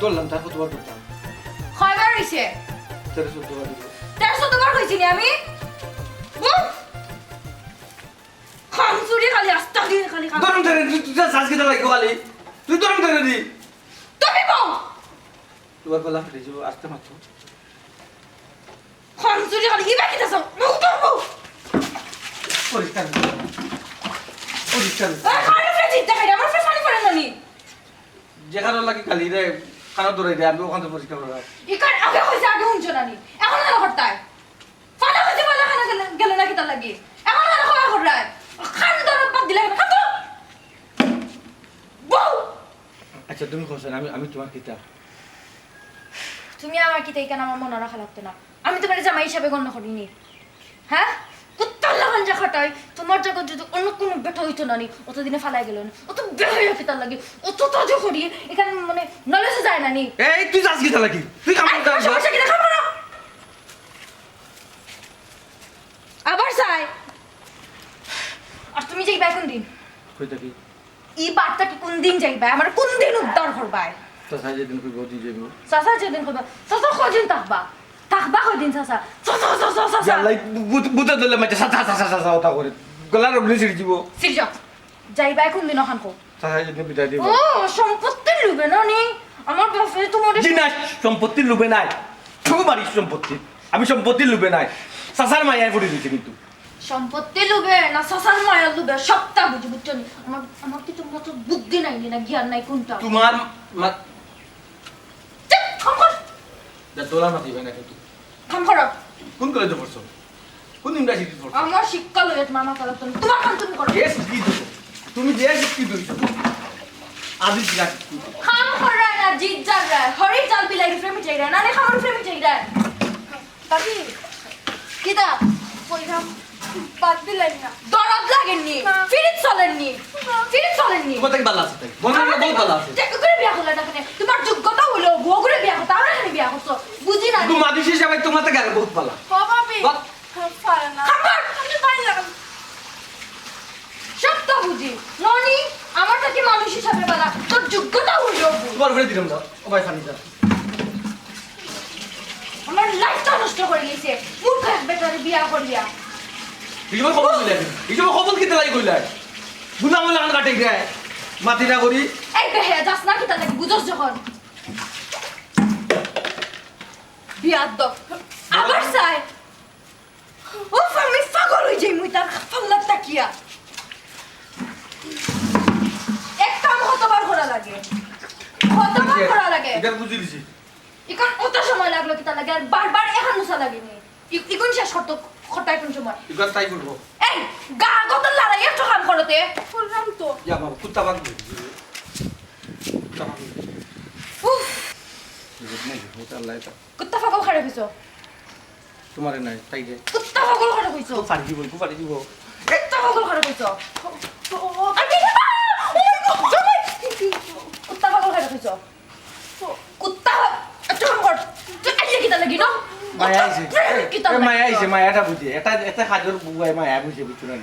করলাম তার কতবার করতাম কয়বার হইছে 13-14 বার দিব 13-14 বার হইছে নি আমি খামসুরি খালি আস্তা দিয়ে খালি খাম দরম ধরে তুই শ্বাস কেটে লাগো খালি তুই দরম ধরে দি তুমি বল তোমার গলা ফেটে যাবো আস্তে মাত্র খামসুরি খালি ইবা কি দাও উঠবো পরিষ্কার খালি ফ্রেজ দিতে খাই আমার ফ্রেজ পানি পড়ে নানি যেখানে লাগে খালি রে কানো ধরে দে আমি ওখানে পরিষ্কার করে ইকার আগে হইছে আগে হুনছো নানি এখন না হরতায় ফালা হইছে ফালা খানা গেল না কি তা লাগি এখন না খাওয়া হরায় খান ধরে বাদ দিলে না খাতো বউ আচ্ছা তুমি কোসেন আমি তোমার কিতা তুমি আমার কিতা ইকান আমার মনে রাখা লাগতো না আমি তোমার জামাই হিসাবে গণ্য করিনি হ্যাঁ কুত্তার লাগান যা খাটাই তোমার জায়গা যদি অন্য কোনো বেটা হইতো নানি অতদিনে ফালাই গেল না অত বেহইয়া কিতার লাগে অত তাজা করি এখানে মানে নলেজে যায় নানি এই তুই যাস কিতা লাগি তুই কাম কর সমস্যা কি দেখা না আবার চাই আর তুমি যাইবা কোন দিন কইতা কি এই বার্তা কি কোন দিন যাইবা আমার কোন দিন উদ্ধার করবাই তো সাই যেদিন কই গদি যাইব সাসা যেদিন করবা সাসা কদিন থাকবা থাকবা কদিন সাসা সাসা সাসা সাসা লাই বুতা দলে মাঝে সাসা সাসা সাসা ওটা করে গলার উপরে ছিড়ি দিব সিরজা যাইবা কোন দিন ওখান কো সাসা যেদিন বিদায় দিব ও সম্পত্তি লুবে না নি আমার বাপে তোমার জিনা সম্পত্তির লোভে নাই তুই মারিস সম্পত্তি আমি সম্পত্তির লোভে নাই সাসার মায়ায় পড়ে দিয়েছি কিন্তু সম্পত্তি লুবে না সাসার মায়া লুবে সবটা বুঝি বুঝছো নি আমার কি তোমার তো বুদ্ধি নাই না জ্ঞান নাই কোনটা তোমার খাম কর যা তোলা মাতি বেনা কিন্তু খাম করো কোন কলেজে পড়ছো কোন ইউনিভার্সিটি পড়ছো আমার শিক্ষা লয়ে মামা করো তোমার কাম তুমি করো এ শিক্ষিত তুমি যে শিক্ষিত হইছো আদি জিরা খাম করা না জিত যা রে হরি জাল বিলাই ফ্রেমি চাই রে না রে খামর ফ্রেমি চাই রে বাকি কিদা কইরাম বাদ দিলাই না দরদ লাগেননি ফিরিত চলেননি কত ভালো আছে তাই বন্ধু বহুত ভালো আছে চেক করে বিয়া করলা না কেন তোমার যোগ্যতা হলো বউ করে বিয়া করতে আমরা কেন বিয়া করছো বুঝি না তুমি মাদিস হিসাবে তোমার তো গালে বহুত ভালো ও বাপি পারে না খাবার আমি পাই না সবটা বুঝি ননি আমার তো কি মানুষ হিসাবে বলা তোর যোগ্যতা হলো তোমার ঘরে দিলাম দাও ও ভাই ফানি দাও আমার লাইফটা নষ্ট করে দিয়েছে মূর্খ এক বেটারে বিয়া করিয়া ইজমা খবর দিলে ইজমা খবর কিতে লাগি কইলা গুনা আমল লাগান কাটে গায় মাটি না করি এই বেহে যাস না কিতা লাগি বুঝছ যখন বিয়া দাও আবার চাই ও আমি পাগল হই যাই মুই তার ফাল্লা তাকিয়া এক কাম কতবার করা লাগে এটা বুঝি দিছি ইকন কত সময় লাগলো কিতা লাগে আর বারবার এখন মুসা লাগেনি ইকন শেষ করতে খটাই কোন সময় ইগর তাই করব এই গা গত লড়াই একটু কাম করতে ফুলরাম তো ইয়া বাবা কুত্তা বাগ উফ নাই এটা আল্লাহ এটা কুত্তা পাগল খাড়ে হইছো তোমারে নাই তাই রে কুত্তা পাগল খাড়ে হইছো ফাড়ি দিব ফাড়ি দিব কুত্তা পাগল খাড়ে হইছো কুত্তা পাগল খাড়ে হইছো কুত্তা একটু কাম কর তুই আইলে কিতা লাগি না মায়া আইছে এ মায়া আইছে মায়াটা বুঝি এটা হাজার বুয়াই মায়া বুঝে বুঝছো না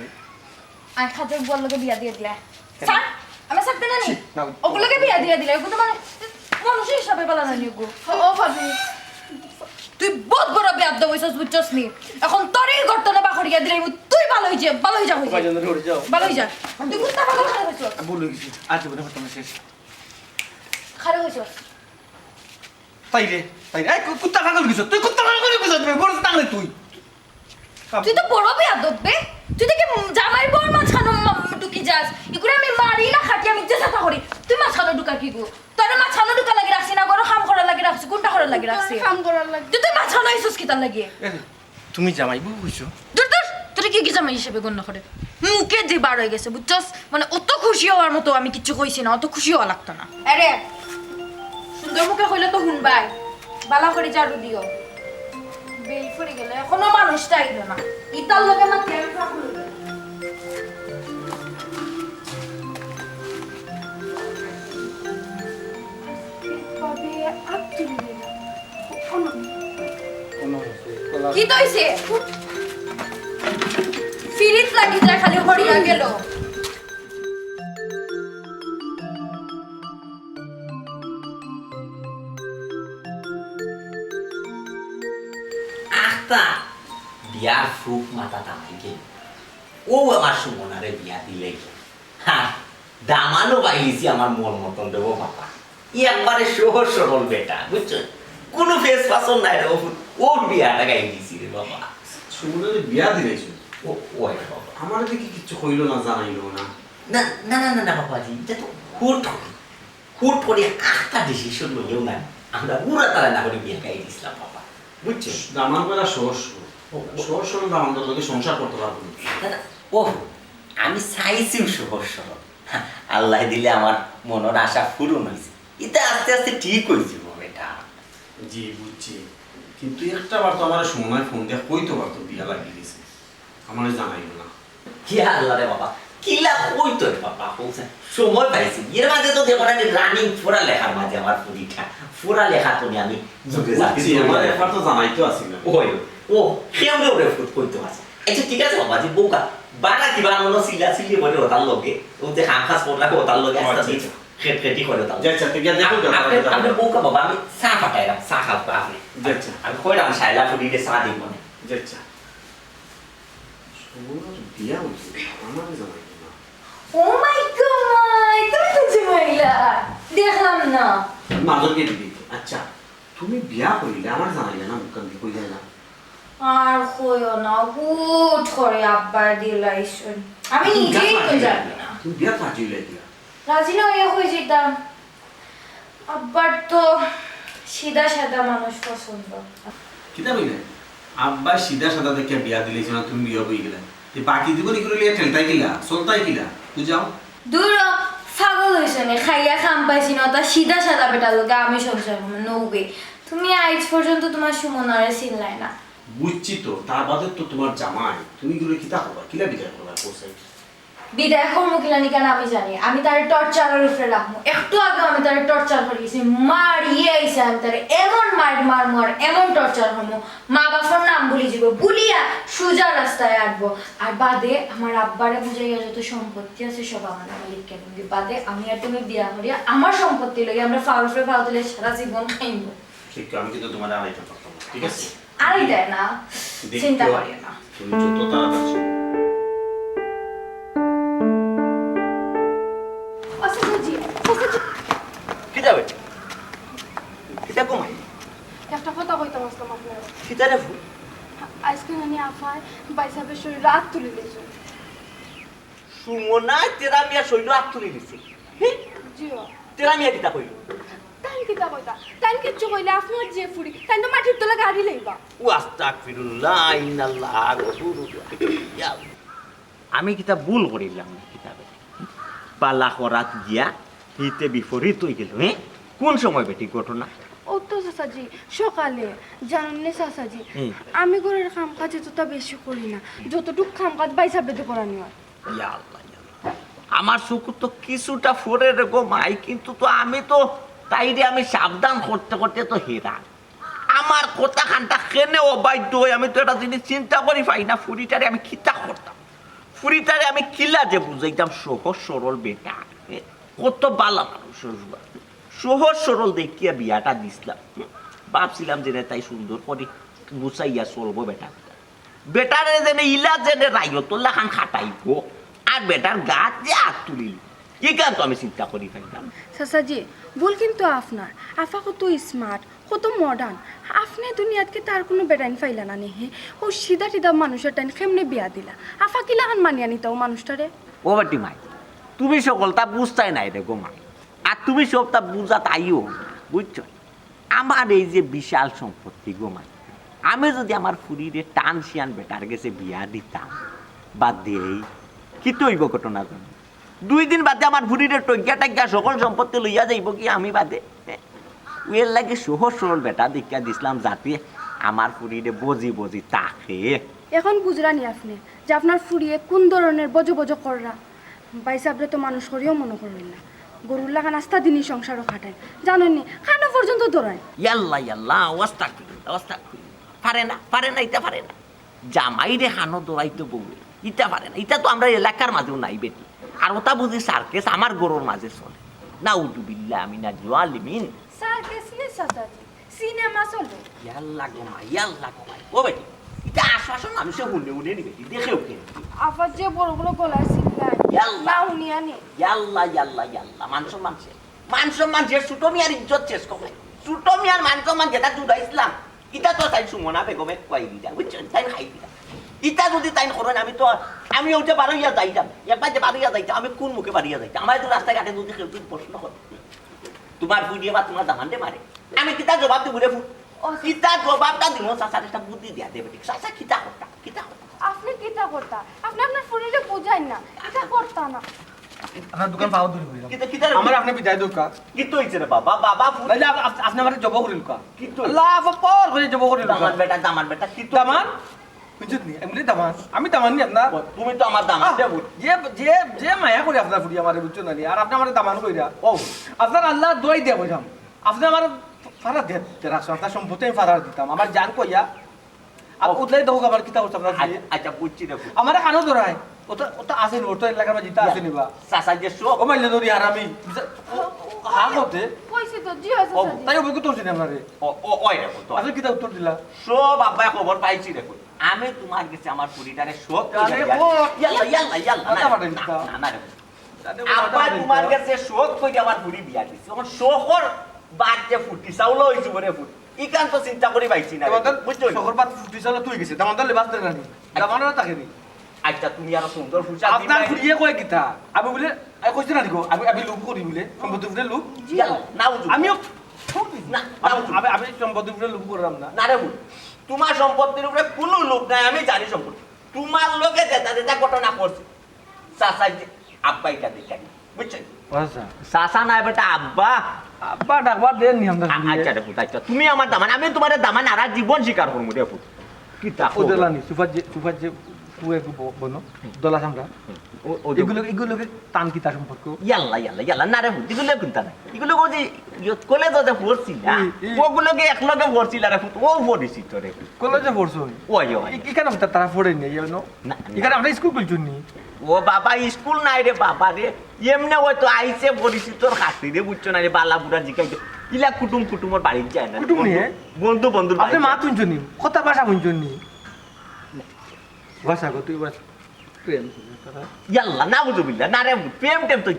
আই খাজর বল লগে বিয়া দিয়ে দিলা স্যার আমি সাথে না নি ওগুলোকে বিয়া দিয়ে দিলা ওগুলো মানে মানুষ হিসাবে বলা না নিগো ও ভাবি তুই বহুত বড় বিয়াদ দইছস বুঝছস নি এখন তোরই ঘটনা বাখড়িয়া দিলাই তুই ভালো হই যা হই কয়জন ধরে যাও ভালো হই যা তুই কুত্তা পাগল খারাপ হইছস বলে গেছি আজ বলে ঘটনা শেষ খারাপ হইছস তাই রে এই কুত্তা পাগল গেছ তুই কুত্তা পাগল গেছ তুই বড় টাংলে তুই তুই তো বড় বিয়াদ দবে তুই দেখি জামাই বড় মাছখানো ঢুকি যাস ইগুলো আমি মারি না খাটি আমি যে সাথা করি তুই মাছখানো ঢুকা কি গো তোর মাছখানো ঢুকা লাগি রাখছি না বড় কাম করা লাগি রাখছি কোনটা করা লাগি রাখছি কাম করা লাগি তুই মাছখানো আইছস কি তার লাগি তুমি জামাই বউ হইছো দূর তোর কি জামাই হিসেবে গণ্য করে মুখে যে বার হয়ে গেছে বুঝছস মানে অত খুশি হওয়ার মতো আমি কিচ্ছু কইছি না অত খুশি হওয়া লাগতো না আরে সুন্দর মুখে কইলে তো হুনবাই বালা করে জারু দিও বেল পড়ে গেলে এখনো মানুষটা আইলো না ইতার লগে না তেল ফাকুল কি তইছে ফিরিত লাগি যায় খালি হড়িয়া গেল বিয়ার ফুক মাথা দামাই গেল ও আমার সুমনারে বিয়া দিলে হ্যাঁ দামানো বাইলিছি আমার মন মতন দেবো বাবা ই একবারে সহজ সরল বেটা বুঝছো কোনো ফেস ফাসন নাই রে ওর বিয়াটা গাই দিছি রে বাবা সুমনের বিয়া দিয়েছো ও ওই বাবা আমার দেখি কিচ্ছু কইলো না জানাইলো না না না না না বাবাজি এটা তো হুট করে একটা ডিসিশন লইও না আমরা পুরা তারা না করে বিয়ে গাই দিছিলাম বাবা বুঝছো দামান বেলা সহজ সহজ সরল দামানদের লোকে সংসার করতে পারবো না ও আমি চাইছিও সহজ সরল আল্লাহ দিলে আমার মনের আশা পূরণ হয়েছে এটা আস্তে আস্তে ঠিক হয়েছে এটা জি বুঝছি কিন্তু একটা বার তো আমার সময় ফোন দিয়ে কইতে পারতো বিয়া লাগিয়ে দিয়েছে আমার জানাইলো না কি আল্লাহ রে বাবা কিলা কইতো রে বাবা বলছেন সময় পাইছি এর মাঝে তো দেখো না রানিং পুরা লেখার মাঝে আমার পরীক্ষা পুরা লেখা তো আমি যুগে যাচ্ছি আমার একবার তো জানাইতো আসিল ওই ও কেমনে ওরে ফুট কইতো আছে আচ্ছা ঠিক আছে বাবা জি বোকা বাড়া কি বানানো সিলা সিলি বলে ওটার লগে ও যে খাস পড়লা ওটার লগে একটা দিত খেটি করে ওটা আচ্ছা ঠিক আছে দেখো আপনি বোকা বাবা আমি চা পাঠাইলাম চা খাবো আপনি আচ্ছা আমি কইলাম সাইলা ফুটিতে চা দিব না আচ্ছা সুমনের বিয়া হইছে আমার জানাইলো না ও মাই গড তুমি বুঝি মহিলা দেখলাম না মাদরকে দিবি আচ্ছা তুমি বিয়া করিলে আমার জানাইলে না মুখান দিয়ে কইলে না আর কইও না হুট করে আব্বার দিলাইছুন আমি নিজেই তো জানি না তুমি বিয়া কাজে লাগিয়া রাজি না হয়ে হয়ে যেতাম আব্বার তো সিধা সাদা মানুষ পছন্দ কিতা বইলে আব্বা সিধা সাদা দেখে বিয়া দিলেছ না তুমি বিয়া হই গেলা যে বাকি জীবন ইগুলো লিয়ে ঠেলতাই কিলা চলতাই কিলা তুই যাও দূর পাগল হইছ নে খাইয়া খাম পাইছি না তা সিধা সাদা বেটা লোকে আমি সংসার করবো নৌবে তুমি আজ পর্যন্ত তোমার সুমনারে চিনলাই না বুঝছি তো তার বাদে তো তোমার জামাই তুমি এগুলো কিতা করবা কিলা বিদায় করবা কোসাই বিদায় করবো কিলানি কেন আমি জানি আমি তার টর্চারের উপরে রাখবো একটু আগে আমি তার টর্চার করে গেছি মারিয়ে আইসে আমি তার এমন মারমু আর এমন টর্চার হবো মা বাবার নাম ভুলি যাব ভুলিয়া সোজা রাস্তায় আঁটবো আর বাদে আমার আব্বারে বুঝাইয়া যত সম্পত্তি আছে সব আমার মালিক কেন বাদে আমি আর তুমি বিয়া করিয়া আমার সম্পত্তি লইয়া আমরা ফাউফে ফাউ দিলে সারা জীবন খাইব ঠিক আমি কিন্তু তোমার আড়াইটা পারতাম না ঠিক আছে আরে দেয় না চিন্তা করিও না তুমি যত তাড়াতাড়ি কিতা বে কিতা কমাই একটা কথা কইতাম আসলাম আপনার কিতা রে ফুল আজকে নানি আফায় বাইসাবের শরীর রাত তুলে দিয়েছে সুমনা তেরা মিয়া শৈল হাত তুলি দিছে জিও তেরা মিয়া কিতা কইল তাই কিতা কইতা তাই কিচ্ছু কইলে আপনার যে ফুড়ি তাই তো মাটির তলা গাড়ি লইবা ও আস্তাগফিরুল্লাহ ইন্নাল্লাহ গফুরুর ইয়া আমি কিতা ভুল করিলাম না কিতাবে পালা করাত গিয়া হিতে বিপরীত হয়ে গেল কোন সময় বেটি ঘটনা ও তো চাচাজি সকালে জানেন না চাচাজি আমি ঘরের কাম কাজে তো তা বেশি করি না যতটুকু কাম কাজ বাইসাবে তো করানি হয় ইয়া আল্লাহ ইয়া আল্লাহ আমার চোখ তো কিছুটা ফোরে রে গো মাই কিন্তু তো আমি তো তাইরে আমি সাবধান করতে করতে তো হেরা আমার কথা খানটা কেনে অবাধ্য হয়ে আমি তো একটা জিনিস চিন্তা করি পাই না ফুরিটারে আমি খিতা করতাম ফুরিটারে আমি কিলা যে বুঝাইতাম সহজ সরল বেটা কত বালা মানুষ সহজ সরল দেখিয়া বিয়াটা দিছিলাম ভাবছিলাম যে তাই সুন্দর করে গুছাইয়া চলবো বেটা বেটারে যেনে ইলা যেনে রাইও তোল্লা খান খাটাইব আর বেটার গাছ যে হাত তুলিল কি গান তো আমি চিন্তা করি পাইলাম চাচাজি ভুল কিন্তু আপনার আফা কত স্মার্ট কত মডার্ন আপনি দুনিয়াতকে তার কোনো বেটাইন ফাইলা না নেহে ও সিধা সিধা মানুষের টাইন কেমনে বিয়া দিলা আফা কিলা খান মানিয়া নিতা ও মানুষটারে ও বাটি মাই তুমি সকল তা বুঝতাই নাই রে গো মা আর তুমি সব তা বুঝা তাইও বুঝছো আমার এই যে বিশাল সম্পত্তি গো মা আমি যদি আমার ফুরিরে টান শিয়ান বেটার গেছে বিয়া দিতাম বাদ দিয়েই কি তৈব ঘটনা জানো 2 দিন বাদে আমার ফুরিরে টজ্ঞা টাজ্ঞা সকল সম্পত্তি লইয়া যাইব কি আমি বাদে ওয়ের লাগে সহজ সরল বেটা দেখা দিছিলাম যাতে আমার ফুরিরে বজি বজি তাকে এখন বুঝরানি আপনি যে আপনার ফুরিয়ে কোন ধরনের বজ বজ কররা বাইসাবরে তো মানুষ করিও মনে করবেন না গরুর লাগা নাস্তা দিনই সংসারও খাটায় জানেননি খানো পর্যন্ত দৌড়ায় ইয়াল্লা ইয়াল্লা অবস্থা পারে না ইটা পারে না জামাই রে হানো দৌড়াইতে বউরে ইটা পারে না ইটা তো আমরা এলাকার মাঝেও নাই বেটি আর ওটা বুঝি সার্কেস আমার গরুর মাঝে চলে না উদুবিল্লাহ আমি না জোয়ালিমিন সার্কেস নে সাতাজি সিনেমা চলে ইয়াল্লা গোমা ও বেটি এটা আশ্বাসন মানুষে শুনে শুনে নিবে দেখেও কে আফার যে বড় বড় গলার সিল্লাই ইয়াল্লা। না উনিয়া নে ইয়াল্লা ইয়াল্লা ইয়াল্লা মান সম্মান যে ছোট মিয়ার ইজ্জত শেষ করে ছোট মিয়ার মান সম্মান যেটা জুড়াইছিলাম ইটা তো তাই সুমনা বেগমে কয় দিটা বুঝছেন তাই খাই দিটা ইটা যদি তাই করেন আমি ওটা বাড়িয়া যাইতাম একবার যে বাড়িয়া যাইতাম আমি কোন মুখে বাড়িয়া যাইতাম আমার তো রাস্তায় ঘাটে যদি কেউ প্রশ্ন করে তোমার বুঝিয়ে বা তোমার দামানতে মারে আমি কিতা জবাব দিব রে ফুট কিতা জবাবটা দিব চাচার একটা বুদ্ধি দিয়া দেবে ঠিক চাচা কিতা করতা আপনি কিতা করতা আপনি আপনার ফুরিরে বুঝাই না কিতা করতা না আপনার দোকান পাওয়া দূর হইল কিতা কিতা আমার আপনি বিদায় দোকা কিতো হইছে রে বাবা ফুট লাইলে আপনি আমারে জব করিল কা কিতো আল্লাহ পর করে জব করিল কা দামান বেটা কিতো দামান বুঝুত নি এমনি দামান আমি দামান নি আপনার তুমি তো আমার দামান দেব যে যে যে মায়া করে আপনার ফুড়ি আমারে বুঝছো না নি আর আপনি আমারে দামান কইরা ও আপনার আল্লাহ দোয়াই দিয়া কইরাম আপনি আমার ফারা দে রাখছো আপনার সম্পত্তি আমি ফারা দিতাম আমার জান কইয়া আর উদলাই দাও আবার কিতা করছ আপনার আচ্ছা বুঝছি দেখো আমারে কানো ধরাই ওটা ওটা আছে নি ওটা এলাকার মধ্যে জিতা আছে নিবা চাচা যে শো ও মাইলে ধরি আর আমি হা করতে কইছি তো জি আছে সাজি তাই অভিজ্ঞ তোর চিনি আপনারে ওই দেখো তো আসলে কিতা উত্তর দিলা সব আব্বাই খবর পাইছি দেখো আমি তোমার কাছে আমার পরিবারে সব আরে ও ইয়াল্লা কথা বলেন তা। না আব্বাই তোমার কাছে সব কই আমার পুরি বিয়া দিছে আমার শহর বাদ যে ফুটি চাউল হইছে বরে ফুট ইকান তো চিন্তা করি পাইছি না বুঝছো শহর বাদ ফুটি চালা তুই গেছে দামান্দার লেবাস দেন নানি দামান্দার তাকে নি আচ্ছা তুমি আর সুন্দর ফুচা আপনার ফুরিয়ে কয় কিতা আমি বলে কইছ না দিগো আমি লোক করি বলে সম্পত্তি ফুটে লোক নাও আমিও না আমি সম্পত্তি ফুটে লোক করলাম না না রে ফুট তোমার সম্পত্তির উপরে কোনো লোক নাই আমি জানি সম্পত্তি তোমার লোকে যেটা ঘটনা করছে চাচা আব্বাইটা দেখা বুঝছেন আচ্ছা চাচা নাই বেটা আব্বা আব্বা ডাকবা দেন নি আমরা আচ্ছা দেখো আচ্ছা তুমি আমার দামান আমি তোমার দামান আর জীবন স্বীকার করবো দেখো কি তা ও দেলানি সুফাত যে পুয়ে বনো দলা সামরা এগুলোকে টান কিতা সম্পর্ক ইয়াল্লা না রে ফুট এগুলো কোনটা নাই এগুলো যে কলেজ যে পড়ছি না ওগুলোকে একলগে পড়ছিল রে ফুট ও পড়িছি তো রে কলেজে পড়ছো ওই এখানে তারা পড়ে নি না এখানে আমরা স্কুল করছো নি ও বাবা স্কুল নাই রে বাবা রে এমনি হয়তো আইসে পড়িছি তোর খাতি রে বুঝছো না রে বালা বুড়া জিকাইতো ইলা কুটুমর বাড়ি যায় না কুটুম নিয়ে বন্ধু আপনি মা তুনছো নি কথা ভাষা বুঝছো নি ভাষা কো তুই বাস প্রেম ইয়াল্লা না বুঝবিল্লা না রে প্রেম টেম তো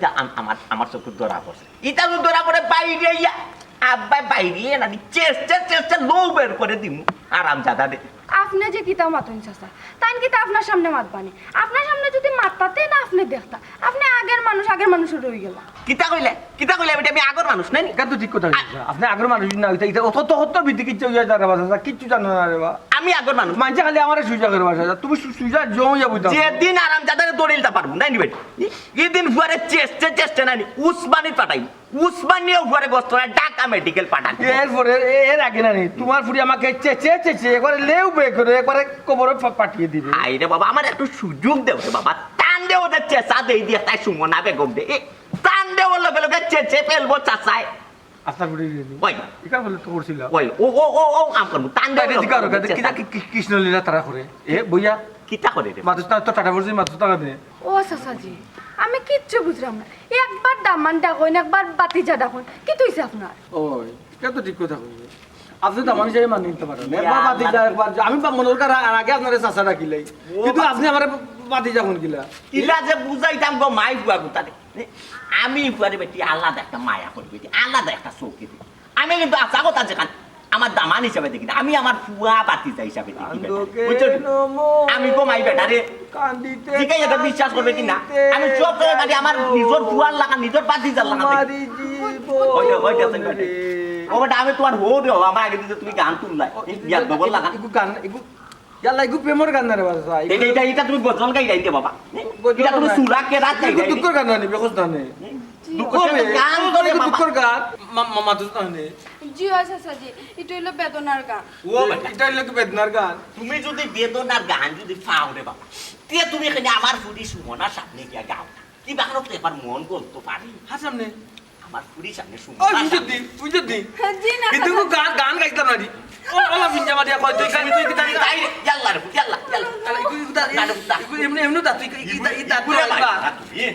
আমার চোখ ধরা পড়ছে ইটা তো ধরা পড়ে বাইরে ইয়া আব্বাই বাইরে না চেষ্টা লো বের করে দিমু আরাম জাদা দে আপনি যে কিতা মাতুন চাচা তাই কিতা আপনার সামনে মাতবানি আপনার সামনে যদি মাততাতে না আপনি দেখতা আপনি আগের মানুষ রয়ে গেল কিতা কইলে বেটা আমি আগর মানুষ নাই এটা তো ঠিক কথা বলছো আপনি আগের মানুষ না হইতা এটা অত ভিত্তি কিচ্ছু হইয়া যাবে বাসা কিচ্ছু জানো না রে বা আমি আগর মানুষ মানছে খালি আমারে সুজা করে বাসা তুমি সুজা জমিয়া বুঝা যেদিন আরাম জাদারে দলিলটা পারবো নাই নিবে এদিন ফুয়ারে চেষ্টা নাই উসমানি পাঠাই উসমানিও ফুয়ারে গস্তরা ঢাকা মেডিকেল পাঠান এরপরে এর আগে না তোমার ফুরি আমাকে চেঁচে একবারে লেউ বে করে একবারে কবরে পাঠিয়ে দিবে আইরে বাবা আমার একটু সুযোগ দেও রে বাবা টান দেও ওদের চেঁচা দেই দিয়ে তাই সুমনা বেগম দে টান দেও লগে চেঁচে ফেলবো চাচায় আপনার ফুরি রেডি ওই এখানে বলে তো করছিল ওই ও আম করবো টান দেও রে জিকারো কিটা কৃষ্ণলীলা তারা করে এ বইয়া কিতা করে রে মাতুস তো টাটা বলছি মাতুস টাকা দে ও চাচাজি আমি কিচ্ছু বুঝলাম না একবার দামান ডাকুন একবার বাতিজা ডাকুন কি তুইছে আপনার ওই এটা তো ঠিক কথা কইবে আপনি তো আমার হিসেবে মানি নিতে পারেন একবার বাতি যা একবার আমি মনের কার আগে আপনার চাচা রাখিলাই কিন্তু আপনি আমার বাতি যখন কিলা কিলা যে বুঝাইতাম গো মাই বুয়া গুতারে আমি বুয়ারে বেটি আলাদা একটা মায়া করবি আলাদা একটা চৌকি দিই আমি কিন্তু আশা কথা যেখান আমার দামান হিসাবে দেখি আমি আমার ফুয়া বাতিজা হিসাবে দেখি বুঝছো আমি গো মাই বেটা রে কান্দিতে জিকাই এটা বিশ্বাস করবে কি না আমি সব সময় মানে আমার নিজের ফুয়ার লাগা নিজের বাতিজার লাগা মারি জীবন ও বেটা আমি তোমার হো দেও আমার আগে দিতে তুমি গান তুললাই ইয়া ডবল লাগা ইগু গান ইগু ইয়ালা ইগু প্রেমর গান না রে বাসা এটা তুমি গজল গাই যাইতে বাবা এটা তুমি সুরা কে রাত গাই যাইতে দুঃখর গান না নি বেকস না নে দুঃখর গান করে বাবা দুঃখর গান মামা তো না নে জি চাচাজি এটা হলো বেদনার গান ও বেটা এটা হলো বেদনার গান তুমি যদি বেদনার গান যদি পাও রে বাবা তে তুমি এখানে আমার ফুটি সুমনার সামনে গিয়া গাও কি বাকরো তো এবার মন করতে পারি হ্যাঁ সামনে আমার পুরি সামনে শুন ওই বুঝদি জি না কিন্তু গান গাইতাম না রে ওলা ফিঞ্জা মারিয়া কয় তুই গান তুই কি তাই ইয়াল্লা রে ইয়াল্লা আরে এমনি এমনি দা তুই কি দা তুই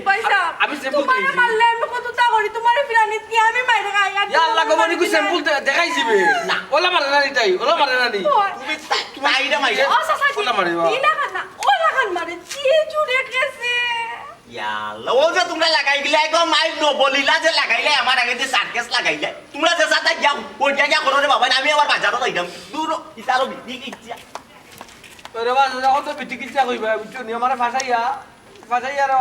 পয়সা আমি স্যাম্পল তোমারে মারলে আমি কত তা করি তোমারে ফিরানি কি আমি মাইরে খাই ইয়া আল্লাহ গো মনি কই স্যাম্পল দেখাইছিবে না। ওলা মারে না নি তাই ওলা মারে না নি তুমি তাইরে মাইরা ও সাসাজি ওলা মারে বা দিনা খানা ও লাগান মারে জি জুড়ে গেছে ইয়াল্লা ও যে তোমরা লাগাই গিলা একদম মাইল ন বলিলা যে লাগাইলে আমার আগে যে সার্কেস লাগাইলে তোমরা যে সাথে যাও ওই জায়গা করো রে বাবা আমি আবার বাজারে যাইতাম দূর ইতারো বিকি ইচ্ছা ওরে বা যখন তো বিটি কিচ্ছা কইবা বুঝছো নি আমারে ফাসাইয়া র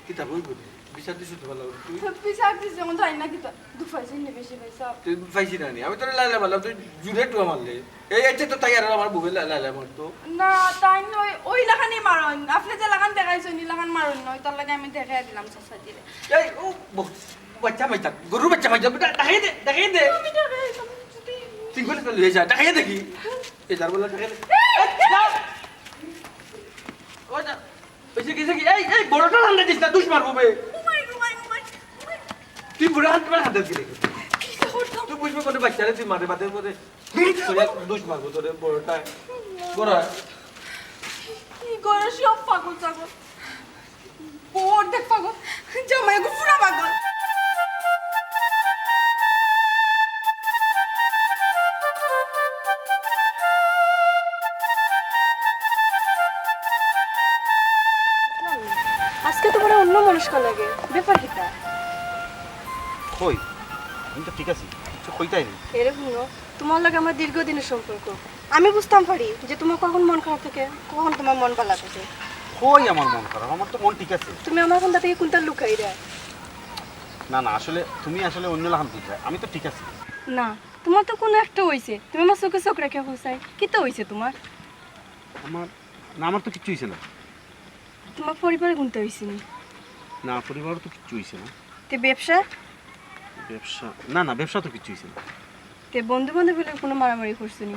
কিতা বই বলি বিচার দিছ তো ভালো তুই পিছা দিছ যখন যাই না কি তো দুফাইছে নি বেশি পয়সা তুই ফাইছি না নি আমি তোরে লাইলা বললাম তুই জুড়ে টু মারলে এই আচ্ছা তো তাই আর আমার বুবে লাইলা মারতো না তাই নয় ওই লাগানি মারন আপনি যে লাগান দেখাইছো নি লাগান মারন নয় তার লাগে আমি দেখাই দিলাম সাসাজিরে এই ও বাচ্চা মাইতা গরু বাচ্চা মাইতা দেখাই দে তুই বলে তো লয়ে যা দেখাই দেখি এই যার বলা দেখাই দে ও যা ওইসে কি এই বড়টা ঠান্ডা দিস না দুশ মারবো বে তুই বুড়া হাত মার হাতে দিলে তুই বুঝবে কোন বাচ্চারে তুই মারে বাদের মধ্যে দুশ মারবো তোরে বড়টা বড় কি করে সব পাগল ছাগল বড় দেখ পাগল জামাই গো পুরা পাগল আজকে তোমার অন্য মানুষ লাগে ব্যাপার কিটা কই আমি তো ঠিক আছি কিছু কইতাই নি এরকম তোমার লাগে আমার দীর্ঘদিনের সম্পর্ক আমি বুঝতাম পারি যে তোমার কখন মন খারাপ থাকে কখন তোমার মন ভালো থাকে কই আমার মন খারাপ আমার তো মন ঠিক আছে তুমি আমার কোনটা থেকে কোনটা লুকাই দেয় না না আসলে তুমি আসলে অন্য লাগান দিতে আমি তো ঠিক আছি না তোমার তো কোনো একটা হইছে তুমি আমার চোখে চোখ রেখে হোসাই কি তো হইছে তোমার আমার তো কিচ্ছু হইছে না তোমার পরিবারে কোনটা হইছে না পরিবারও তো কিচ্ছু হইছে না তে ব্যবসা না ব্যবসা তো কিচ্ছু হইছে না তে বন্ধু বান্ধব বলে কোনো মারামারি করছো নি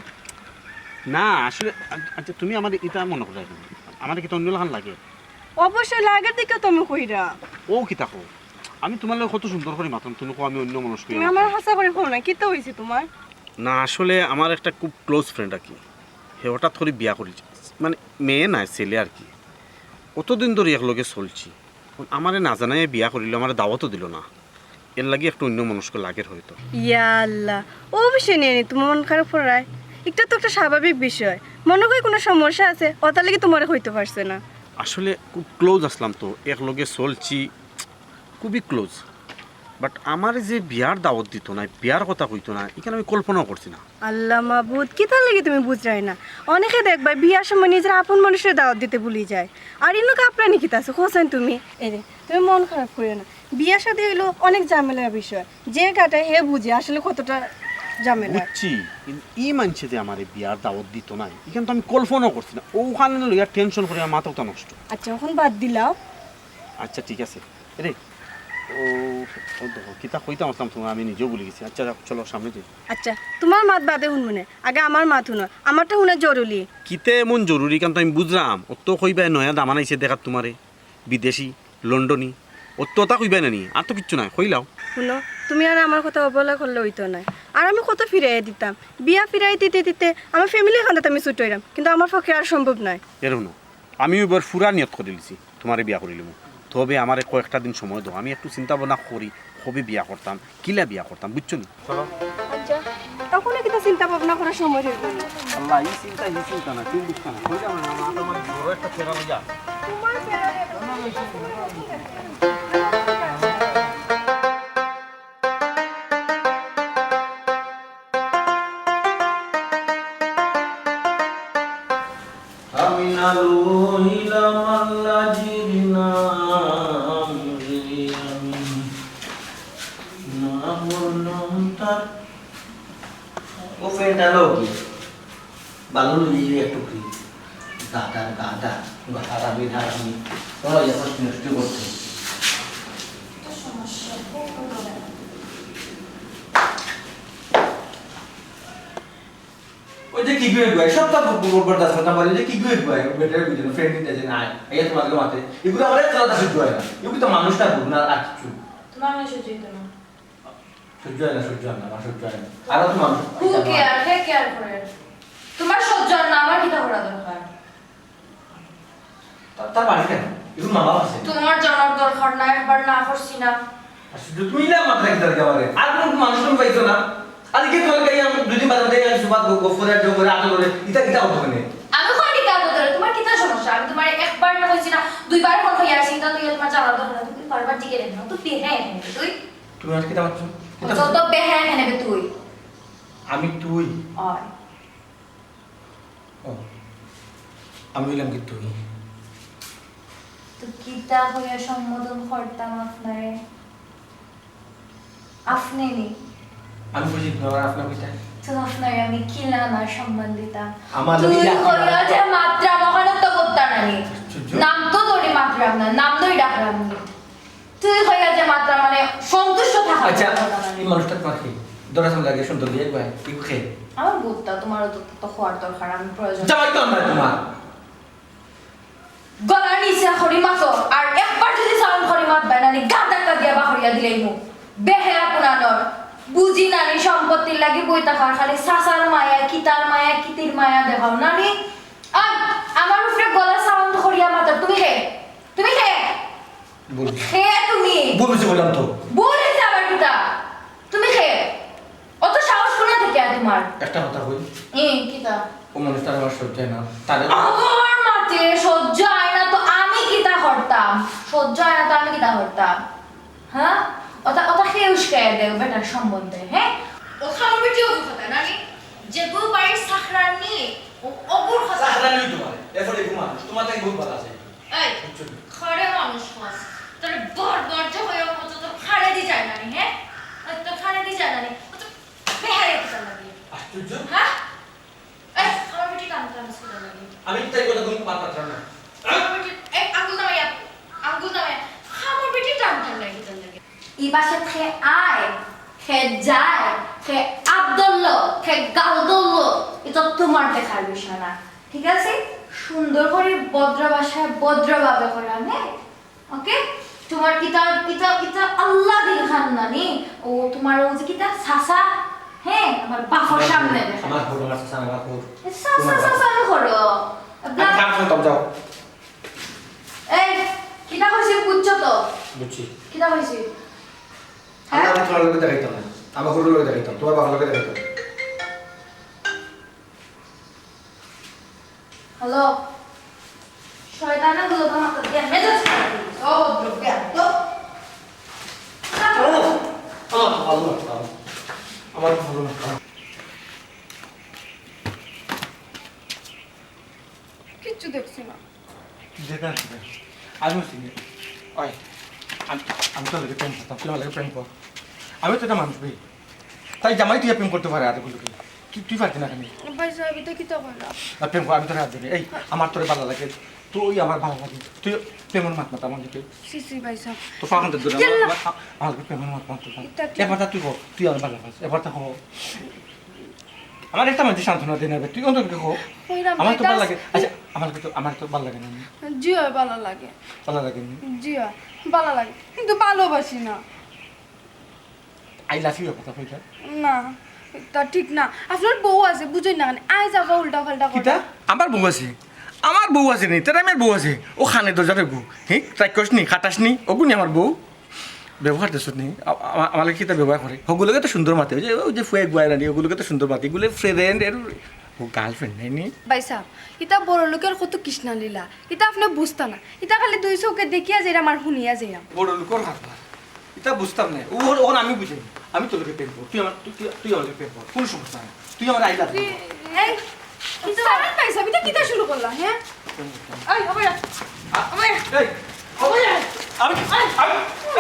না আসলে আচ্ছা তুমি আমার এটা মনে করে আমার কি তো অন্য লাগান লাগে অবশ্যই লাগার দিকে তুমি কইরা ও কি থাকো আমি তোমার লোক কত সুন্দর করে মাতাম তুমি আমি অন্য মানুষ তুমি আমার হাসা করে কো না কি তো হইছে তোমার না আসলে আমার একটা খুব ক্লোজ ফ্রেন্ড আর কি হে হঠাৎ করে বিয়া করেছে মানে মেয়ে না ছেলে আর কি কতদিন ধরে একলগে চলছি আমারে না জানাই বিয়া করিল আমার দাওয়াতও দিল না এর লাগে একটু অন্য মানুষকে লাগের হয়তো ইয়াল্লাহ ও বিষয় নিয়ে তোমার মন খারাপ করায় এটা তো একটা স্বাভাবিক বিষয় মনে হয় কোনো সমস্যা আছে ওটার লাগে তোমার হইতে পারছে না আসলে খুব ক্লোজ আসলাম তো একলগে চলছি খুবই ক্লোজ বাট আমার যে বিয়ার দাওয়াত দিত না বিয়ার কথা কইতো না এখানে আমি কল্পনাও করছি না আল্লাহ মাবুদ কি তার লাগে তুমি বুঝরাই না অনেকে দেখবা বিয়ার সময় নিজের আপন মানুষের দাওয়াত দিতে ভুলি যায় আর ইনুকে আপনার নিকিত আছে খোঁজেন তুমি এরে তুমি মন খারাপ করিও না বিয়ার সাথে হইলো অনেক ঝামেলার বিষয় যে কাটায় হে বুঝে আসলে কতটা ঝামেলা বুঝছি কিন্তু এই মানছে যে আমার বিয়ার দাওয়াত দিত না এখানে তো আমি কল্পনাও করছি না ওখানে লইয়া টেনশন করে আমার মাথাটা নষ্ট আচ্ছা এখন বাদ দিলাও আচ্ছা ঠিক আছে রে ও দেখো কিতা কইতাম আসলাম তোমার আমি নিজেও ভুলে গেছি আচ্ছা চলো সামনে যাই আচ্ছা তোমার মাত বাদে শুনবো আগে আমার মাত শুনো আমারটা শুনে জরুরি কিতে এমন জরুরি কারণ তো আমি বুঝলাম অত কইবাই নয়া দামান আইছে দেখাত তোমারে বিদেশি লন্ডনী অত তা কইবাই না নি আর তো কিচ্ছু নাই কইলাও শুনো তুমি আর আমার কথা অবহেলা করলে হইতো না আর আমি কত ফিরাই দিতাম বিয়া ফিরাই দিতে দিতে আমার ফ্যামিলি খান্দাতে আমি ছুট হইলাম কিন্তু আমার পক্ষে আর সম্ভব নয় এরকম না আমিও এবার ফুরা নিয়ত করে দিয়েছি তোমারে বিয়া করিলাম তবে আমার কয়েকটা দিন সময় দাও আমি একটু চিন্তা ভাবনা করি কবে বিয়া করতাম কিলা বিয়া করতাম বুঝছো নি চলো আচ্ছা তখন কিন্তু চিন্তা ভাবনা করার সময় হইব না আল্লাহ এই চিন্তা না তুমি বুঝছো না কইলাম না আমার বড় একটা ফেরা লইয়া তোমার ফেরারে আমি না রহিলাম আল্লাহ জিনা ও ফ্রেন্ড হ্যালো কি ভালো লিয়ে একটু কি গাটা হারামি তোরা এখন নষ্ট করতে ওই যে কি গুয়ে গুয়ে সব তো বরদাস্ত করতে পারি যে কি গুয়ে গুয়ে বেটার বুঝলো ফ্রেন্ড দিতে যে না এই তোমাকে মাতে এগুলো আমার খেলা দাসে জয় না এগুলো তো মানুষটা ভুল না আর কিছু তো তোমার না সহ্য হইতো না সহ্য হয় না আমার সহ্য হয় না আরো তো মানুষ হু কেয়ার করে তোমার সহ্য হয় না আমার কিটা করা দরকার তার বাড়ি কেন এখন মা বাবা আছে তোমার জানার দরকার না একবার না করছি না শুধু তুমি না মাথা রাখতে পারে আর কোন মানুষ তুমি পাইছো না আজকে তোমার গায়ে আমি দুদিন বাদে দেই সুবাদ গফরে জঙ্গলে আটল করে ইটা হতো মানে আমি কোন কিটা হতো তোমার কিটা সমস্যা আমি তোমার একবার না কইছি না দুইবার ফোন হইয়া আসি তা তুই তোমার জানার দরকার না তুমি বারবার জিগে রেখে তো বেহে তুই তুমি আর কিটা মারছো যত বেহে নেবে তুই আমি তুই আর ও আমি বললাম কি তুই তো কিটা হইয়া সম্বোধন করতাম আপনারে আপনি নি আমি বুঝি তোমার আপনার কইতা তো আপনারে আমি কিলা না সম্মান দিতাম আমার তুই লাগি হইয়া যে মাত্রা মহানত করতা নানি সূর্য। নাম তো তোরে মাত্রা না নাম ধরে ডাকলাম নি তুই হইয়া যে মাত্রা মানে সন্তুষ্ট থাকা আচ্ছা এই মানুষটা তোমার কি দরাসম লাগে সুন্দর দিয়ে কয় কি খেয়ে আমার বুঝতা তোমার তো হওয়ার দরকার আমি প্রয়োজন যাওয়াই তো না তোমার গলার নিচে খড়ি মাছো আর একবার যদি সাউন্ড খড়ি মাত বানানি গাদাকা দিয়া বাহরিয়া দিলেই মু বেহে আপনার বুঝি নানি সম্পত্তির লাগি বই থাকার খালি সাসার মায়া কিতার মায়া কিতির মায়া দেখাও নানি আর আমার উপরে গলা সাউন্ড খড়িয়া মাতা তুমি হে বল হে তুমি বলছি বললাম তো বলেছে আবার কিতা তুমি হে অত সাহস কোনা থেকে আর তোমার একটা কথা কই কিতা ও মানুষটা আমার সহ্য হয় না তার আমার মাঝে সহ্য হয় না তো আমি কিতা করতাম সহ্য হয় না তো আমি কিতা করতাম হ্যাঁ ওটা খেয়ে উস্কাইয়া দেও বেটার সম্বন্ধে হ্যাঁ ও খাওয়ার বেটি ওগুর কথা নানি যেগুলো বাড়ির সাকরার নিয়ে ও অগুর কথা সাকরা নই তোমার এরপরে ঘুমা তোমার তাই বহুত ভালো আছে এই খড়ে মানুষ হস তোর বর্জ্য হয়ে মতো তো খাড়ে দি যায় নানি হ্যাঁ তো খাড়ে দি যায় নানি ও তো বেহারে কথা লাগে আশ্চর্য হ্যাঁ এই খাওয়ার বেটি কাম কাম করে লাগে আমি তাই কথা তুমি পার পাচ্ছ না আঙ্গুল নামাইয়া খাবার বেটি টান টান লাগে টান লাগে এই বাসা খে আয় খে যায় খে আব্দুল্ল খে গালদুল্ল এটা তোমার দেখার বিষয় না ঠিক আছে সুন্দর করে ভদ্র ভাষায় ভদ্রভাবে করে আমি ওকে তোমার এটা আল্লাহ দিল খান নানি ও তোমার ও যে কিতা সাসা হ্যাঁ আমার বাফার সামনে দেখা আমার ঘর আমার সাসা আমার ঘর সাসা করো থাম থাম যাও এই কিটা কইছি বুঝছো তো বুঝছি কিটা কইছি আমি তোমার লগে দেখাইতাম না আমার ঘর লগে দেখাইতাম তোমার বাবার লগে দেখাইতাম হ্যালো শয়তানা গুলো তোমাকে দিয়ে মেজাজ খারাপ করে দিছে। ও দ্রব্য তো আমার ভালো না আমার ভালো না কিচ্ছু দেখছি না যেটা আমি সিনে ওই আমি তো লাগে প্রেম করতাম তুই লাগে প্রেম কর আমি তো একটা মানুষ ভাই তাই জামাই তুই প্রেম করতে পারে আর বলতে তুই পারতি না কেন ভাই সাহেব এটা কি তো কইলা না প্রেম কর আমি তোর হাত ধরে এই আমার তোরে ভালো লাগে তুই আমার ভালো লাগে তুই প্রেমের মাত মাতা আমার দিকে সিসি ভাই সাহেব তো পাখন তো ধরে আমার প্রেমের মাত মাত এবার তুই কর তুই আমার ভালো লাগে এবার তা হো আমার একটা মানুষ সান্ত্বনা দিয়ে নেবে তুই অন্তত হো আমার তো ভালো লাগে আচ্ছা আমার তো ভালো লাগে না জিও ভালো লাগে ভালো লাগে না জিও ভালো লাগে কিন্তু ভালোবাসি না আই লাভ ইউ কথা কইতা না তা ঠিক না আপনার বউ আছে বুঝুই না কেন আই যাবো উল্টা পাল্টা কিটা আমার বউ আছে নি তেরা আমার বউ আছে ও খানে দরজা রেগু হ্যাঁ ট্রাই করিস নি খাটাস নি ওগুনি আমার বউ ব্যবহার দেশ নি আমার কিতা ব্যবহার করে ওগুলোকে তো সুন্দর মাতে ওই যে ফুয়ে গুয়াই রানি ওগুলোকে তো সুন্দর মাতে এগুলো ফ্রেন্ড এর ও গার্লফ্রেন্ড নাই নি ভাই সাহেব ইটা বড় লোকের কত কৃষ্ণা লীলা ইটা আপনি বুঝতা না ইটা খালি দুই চোখে দেখিয়া যাইরাম আর শুনিয়া যাইরাম বড় লোকের হাত এটা বুঝতাম না ওর আমি বুঝি আমি তোকে প্রেম কর তুই আমার প্রেম কর কোন সমস্যা নাই তুই আমার আই লাভ এই কিন্তু সারান ভাই সাহেব এটা কিটা শুরু করলা হ্যাঁ এই হবে এই আমি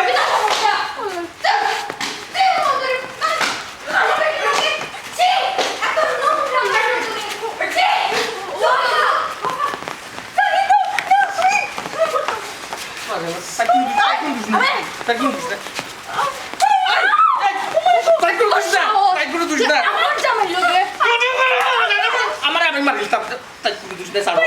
কিটা সমস্যা আমার আমি মারি তাই দুষ দে সাড়ো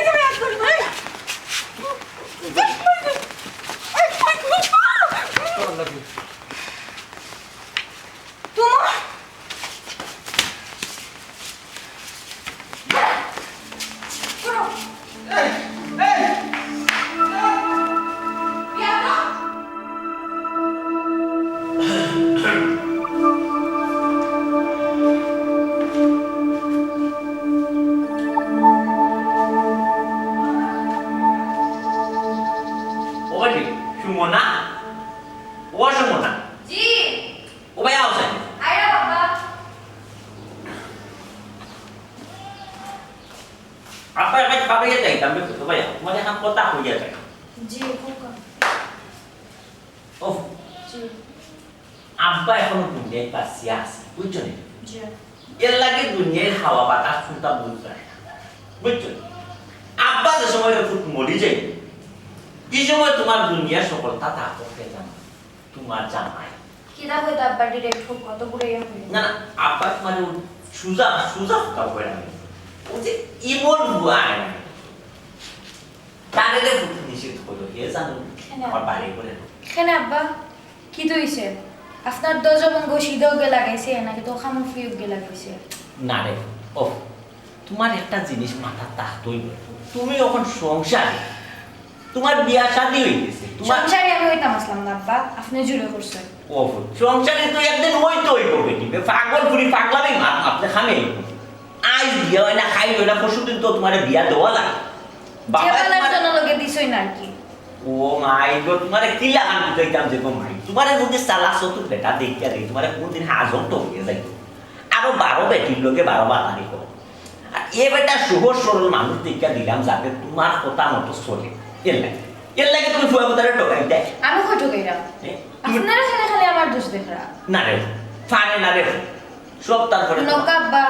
ওটি সুমনা ও সুমনা জি ও ভাই আওছে আইরা বাবা apa yang bapak ya tadi kami itu pak ya mau yang kota aku ya tadi জি কোকা oh জি apa yang kamu punya pasias bukan জি এর লাগে দুনিয়ার হাওয়া বাতাস শুনতা বুঝতে বুঝছো আব্বা যে সময় ফুট মরি যাই এই সময় তোমার দুনিয়ার সফলতা তা করতে জানো তোমার জামাই কিদা হইতা আব্বা ডিরেক্ট খুব কত করে ইয়া হই না না আব্বা মানে সুজা সুজা কা করে না ও যে ইমন বুয়ায় তারে রে ফুট নিষেধ হলো হে জানো আমার বাড়ি করে এখানে আব্বা কি দইছে আপনার দজবঙ্গ সিদাও গে লাগাইছে নাকি তো খামু ফ্রিও গে লাগাইছে না রে ও তোমার একটা জিনিস মাথা তাহতই তুমি এখন সংসারে তোমার বিয়া শাদী হয়ে গেছে তোমার সংসারে আমি হইতাম আসলাম না আব্বা আপনি জুড়ে করছেন ও সংসারে তো একদিন হইতো হইব বেটি পাগল পুরি পাগলামি মাত আপনি খামে আজ বিয়া হয় না খাই হয় না পরশুদিন তো তোমার বিয়া দেওয়া লাগে যে বালার তোমার জন্য লগে দিছই না কি ও মাই গো তোমার কি লাগান দিতে কাম যে মাই তোমার যদি সালা সত বেটা দেখিয়া দেই তোমার কোনদিন হাজম তো হয়ে যাইতো আরো 12 বেটির লগে 12 বাতানি করো আর এ বেটা সহজ সরল মানুষ দেখিয়া দিলাম যাতে তোমার কথা মতো চলে এর লাগে তুমি ফুয়া কোতারে টোকাই দেয় আমি কই ঠকাইরা আপনারা খালি খালি আমার দোষ দেখরা না রে ফারে না রে সব তারপরে নকা আব্বা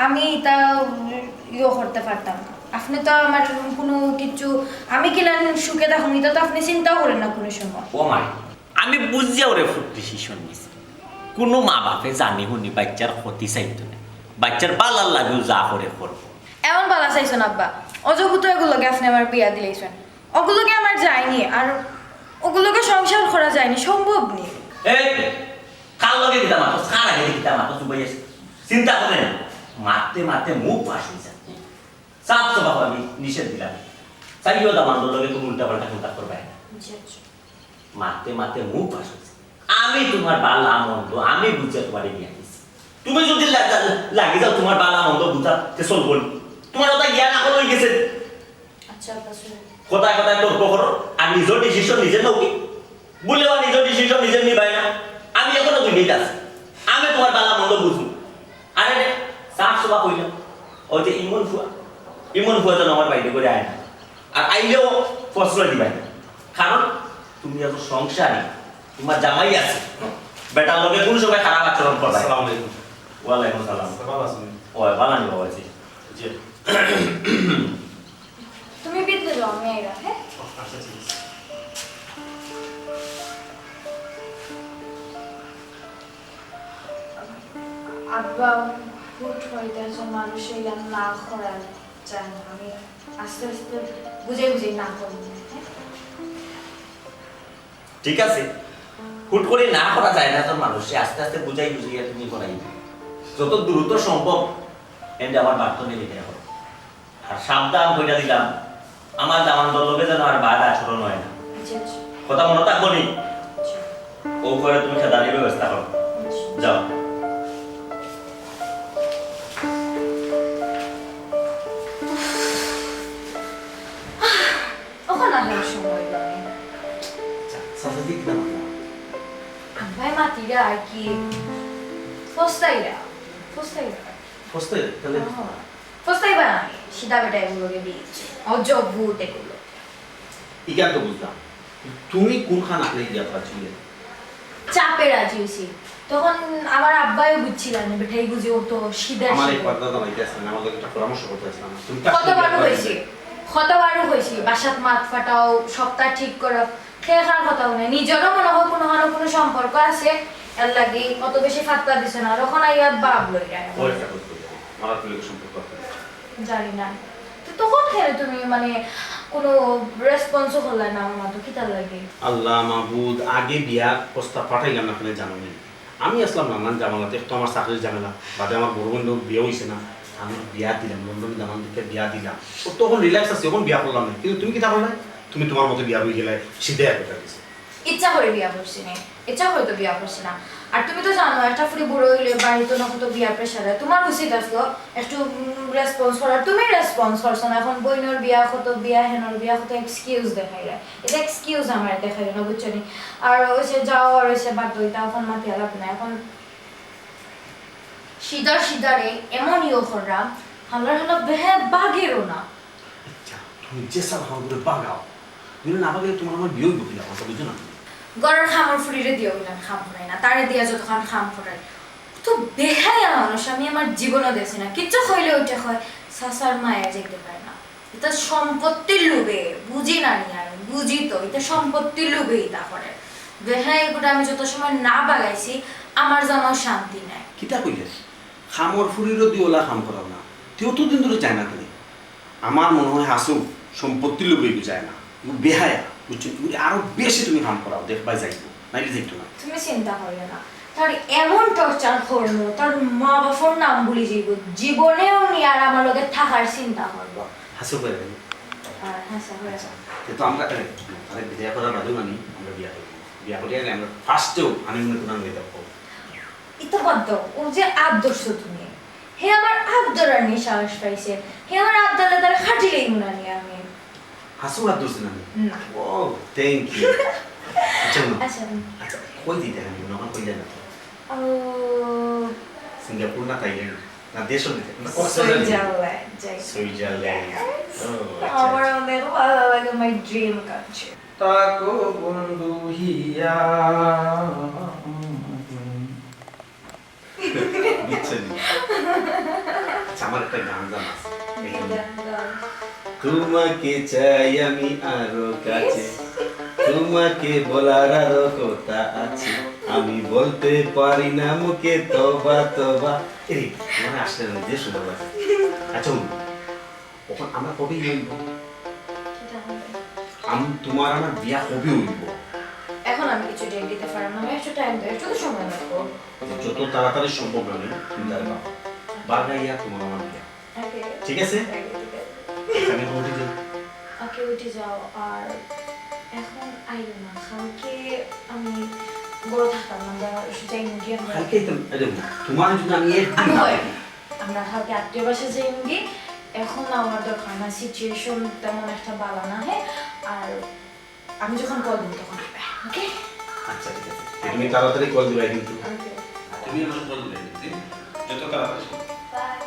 আমি এটা ইয়ে করতে পারতাম না। আপনি তো আমার কোনো কিছু আমি কিলান সুখে থাকুন এটা তো আপনি চিন্তাও করেন না কোনো সময় ও মাই আমি বুঝিয়া ওরে ফুট ডিসিশন নিছি কোনো মা বাপে জানি শুনি বাচ্চার ক্ষতি চাইতো না বাচ্চার বালার লাগেও যা করে করবো এমন বালা চাইছেন আব্বা অজগুতো এগুলোকে আপনি আমার বিয়া দিলেছেন ওগুলোকে আমার যায়নি আর ওগুলোকে সংসার করা যায়নি সম্ভব নেই এই কাল লগে দিতা মাতো সারা আগে দিতা মাতো চুবাই আছে চিন্তা করে না মারতে মারতে মুখ পাশ হয়ে যায় সাত তো বাবা আমি নিষেধ দিলাম চাইও দামান লগে তুমি উল্টা পাল্টা চিন্তা করবে না মারতে মারতে মুখ পাশ হয়েছে আমি তোমার বালা মন্দ আমি বুঝে তোমার বিয়া দিছি তুমি যদি লাগে যাও তোমার বালা মন্দ বুঝাতে চলবো তোমার ওটা জ্ঞান এখন হয়ে গেছে আচ্ছা আব্বা শুনুন কোথায় কোথায় তর্ক করো আর নিজের ডিসিশন নিজে নাও কি বলেও নিজের ডিসিশন নিজে নিবাই না আমি এখনো দুই আছি আমি তোমার বালা মন্দ বুঝবো আরে রে সাফ সবা কইলাম ওই যে ইমন ফুয়া তো আমার বাইরে করে আয় না আর আইলেও প্রশ্রয় দিবাই না কারণ তুমি এত সংসারী তোমার জামাই আছে বেটার লগে কোন সময় খারাপ আচরণ করবে আসসালামু আলাইকুম ওয়ালাইকুম সালাম ভালো আছেন ওই বালা নি বাবা জি জি তুমি বিদ্যে যাও আমি আইরা হ্যাঁ আচ্ছা ঠিক আছে আব্বা হুট হইতেছে মানুষের ইয়ান না করার চায় না আমি আস্তে আস্তে বুঝে বুঝে না করবো হ্যাঁ ঠিক আছে হুট করে না করা যায় না তো মানুষে আস্তে আস্তে বুঝাই বুঝিয়ে তুমি করাইবে যত দ্রুত সম্ভব এন্ড আমার বার্তনে দিতে হবে আর সাবধান কইরা দিলাম আমার জামান দলবে যেন আর বাদ আচরণ হয় না আচ্ছা আচ্ছা কথা মনে থাকবো নি ও করে তুমি খেদানির ব্যবস্থা করো যাও ওখানে আসার সময় লাগে সাথে দিক না আব্বাই মাতিরা আর কি ফস্তাইরা বুঝতে তাহলে ফস্তাইবা না সিধা বেটা এগুলোকে দিয়েছে অজভূত এগুলো ইকান তো বুঝলাম তুমি কোনখান আপনি দিয়া পাচ্ছিলে চাপে রাজি হয়েছি তখন আমার আব্বাইও বুঝছিল না বেটা এই বুঝি ও তো সিধা আমার এই কথা জানাইতে আসলেন আমাদের একটা পরামর্শ করতে আসলাম তুমি কতবারও হয়েছি বাসাত মাত ফাটাও সপ্তাহ ঠিক করো খেয়ে খাওয়ার কথাও নেই নিজেরও মনে হয় কোনো সম্পর্ক আছে এর লাগে কত বেশি ফাত্তা দিছে না আর ওখানে ইয়ার বাপ লই যায় ওই একটা করতে মারা তুলে সম্পর্ক আছে জানি না তো তখন খেলে তুমি মানে কোনো রেসপন্সও করলে না আমার তো কিতার লাগে আল্লাহ মাহবুদ আগে বিয়া প্রস্তাব পাঠাইলাম না আপনি জানো নি আমি আসলাম নানান জামালাতে তো আমার চাকরির ঝামেলা বাদে আমার বড় বোন বিয়ে হয়েছে না আমি বিয়া দিলাম লন্ডনে জানান দিকে বিয়া দিলাম ও তখন রিল্যাক্স আছে এখন বিয়া করলাম না কিন্তু তুমি কি থাকো না তুমি তোমার মতো বিয়া হয়ে গেলে সিধে একটা দিছে ইচ্ছা করে বিয়া করছি না ইচ্ছা করে তো বিয়া করছি না আর তুমি তো জানো একটা ফুড়ি বুড়ো হইলে বাড়িতে না কত বিয়ার প্রেশারে তোমার উচিত আসলো একটু রেসপন্স করার, তুমি রেসপন্স করছো না। এখন বইনের বিয়া কত বিয়া হেনর বিয়া কত এক্সকিউজ দেখাই রে, এটা এক্সকিউজ আমার দেখাই না বুঝছো নি। আর ওইসে যাও আর ওইসে বাদ দইটা এখন মাতি আলাপ না। এখন সিদারে এমনই ওখররা হামলার হলো বেহে বাগেরও না। আচ্ছা তুমি যে সব হামগুলো বাগাও, তুমি না বাগলে তোমার আমার বিয়ে বকিলা কথা বুঝো না। গড়ের খামর ফুরিরে দিও না, খাম ফুরাই না, তারে দিয়া যতক্ষণ খাম ফুরাই তো বেহায়া মানুষ আমি আমার জীবনও দেখছি না। কিচ্ছু হইলে ওইটা হয় সাসার মায়া যেতে পারে না, এটা সম্পত্তির লোভে বুঝি না নি আমি বুঝি তো এটা সম্পত্তির লোভে এটা করে বেহায়া। এগুলো আমি যত সময় না বাগাইছি আমার যেন শান্তি নাই। কিতা কইলে খামর ফুরিরও দিওলা খাম করাও না, তেও তো দিন ধরে যায় না তুমি। আমার মনে হয় হাসু সম্পত্তির লোভে যায় না, বেহায়া বুঝছো। আরো বেশি তুমি কাম করাও দেখবাই যাইবো নাইলে যাইতো না। তুমি চিন্তা করিও না, তার এমন টর্চার করবো তার মা বাবার নাম ভুলে যাইব, জীবনেও নি আর আমার লগে থাকার চিন্তা করবো। হাসু করে আর হাসা হয়ে যাও কিন্তু আমরা আরে বিয়ে করার বাদেও মানি আমরা বিয়া করবো। বিয়া করি আগে আমরা ফার্স্টেও হানিমুনে কোন নিয়ে যাবো। ইতো বাদ দাও, ও যে আদর্শ তুমি হে আমার আদরার নিয়ে সাহস পাইছে, হে আমার আদরে তারা খাটিলেই মনে নিয়ে আমি হাসু হাত ধরছি না না। ও থ্যাংক ইউ। আচ্ছা আচ্ছা আচ্ছা কই দিতে হানিমুন আমার কই যায় না তো ও সিঙ্গাপুর না থাইল্যান্ড না দেশও দিতে না সুইজারল্যান্ড যাই। সুইজারল্যান্ড। ও আমার অনেক ভালো লাগে, মাই ড্রিম কান্ট্রি। তাকো বন্ধু হিয়া বুঝছেন। আচ্ছা আমার একটা গান জানা আছে, তোমাকে চাই আমি আরো কাছে, তোমাকে বলার আরো কথা আছে, আমি বলতে পারি না মুখে তবা তবা। এই মানে আসলে না যে সুন্দর লাগে। আচ্ছা ওখান আমরা কবে হইব? আমি তোমার আমার বিয়া কবে হইব? এখন আমি কিছু ডেট দিতে পারলাম না, আমি একটু টাইম দেয়, একটু সময় লাগবো। যত তাড়াতাড়ি সম্ভব আমি তুমি তার বাবা বাগাইয়া তোমার আমার বিয়া, ঠিক আছে? আমি বলি যে ওকে উঠে যাও। আর এখন আইলো না, কালকে আমি বড় থাকতাম আমরা যাই মুগি আমরা কালকে তো তোমার যদি আমি একদিন আমরা কালকে আত্মীয় বাসা যাই মুগি। এখন আমার দরকার না, সিচুয়েশন তেমন একটা ভালো না। হ্যাঁ আর আমি যখন কল দিব তখন ওকে। আচ্ছা ঠিক আছে, তুমি তাড়াতাড়ি কল দিবে কিন্তু ওকে তুমি আমার কল দিবে যত তাড়াতাড়ি। বাই।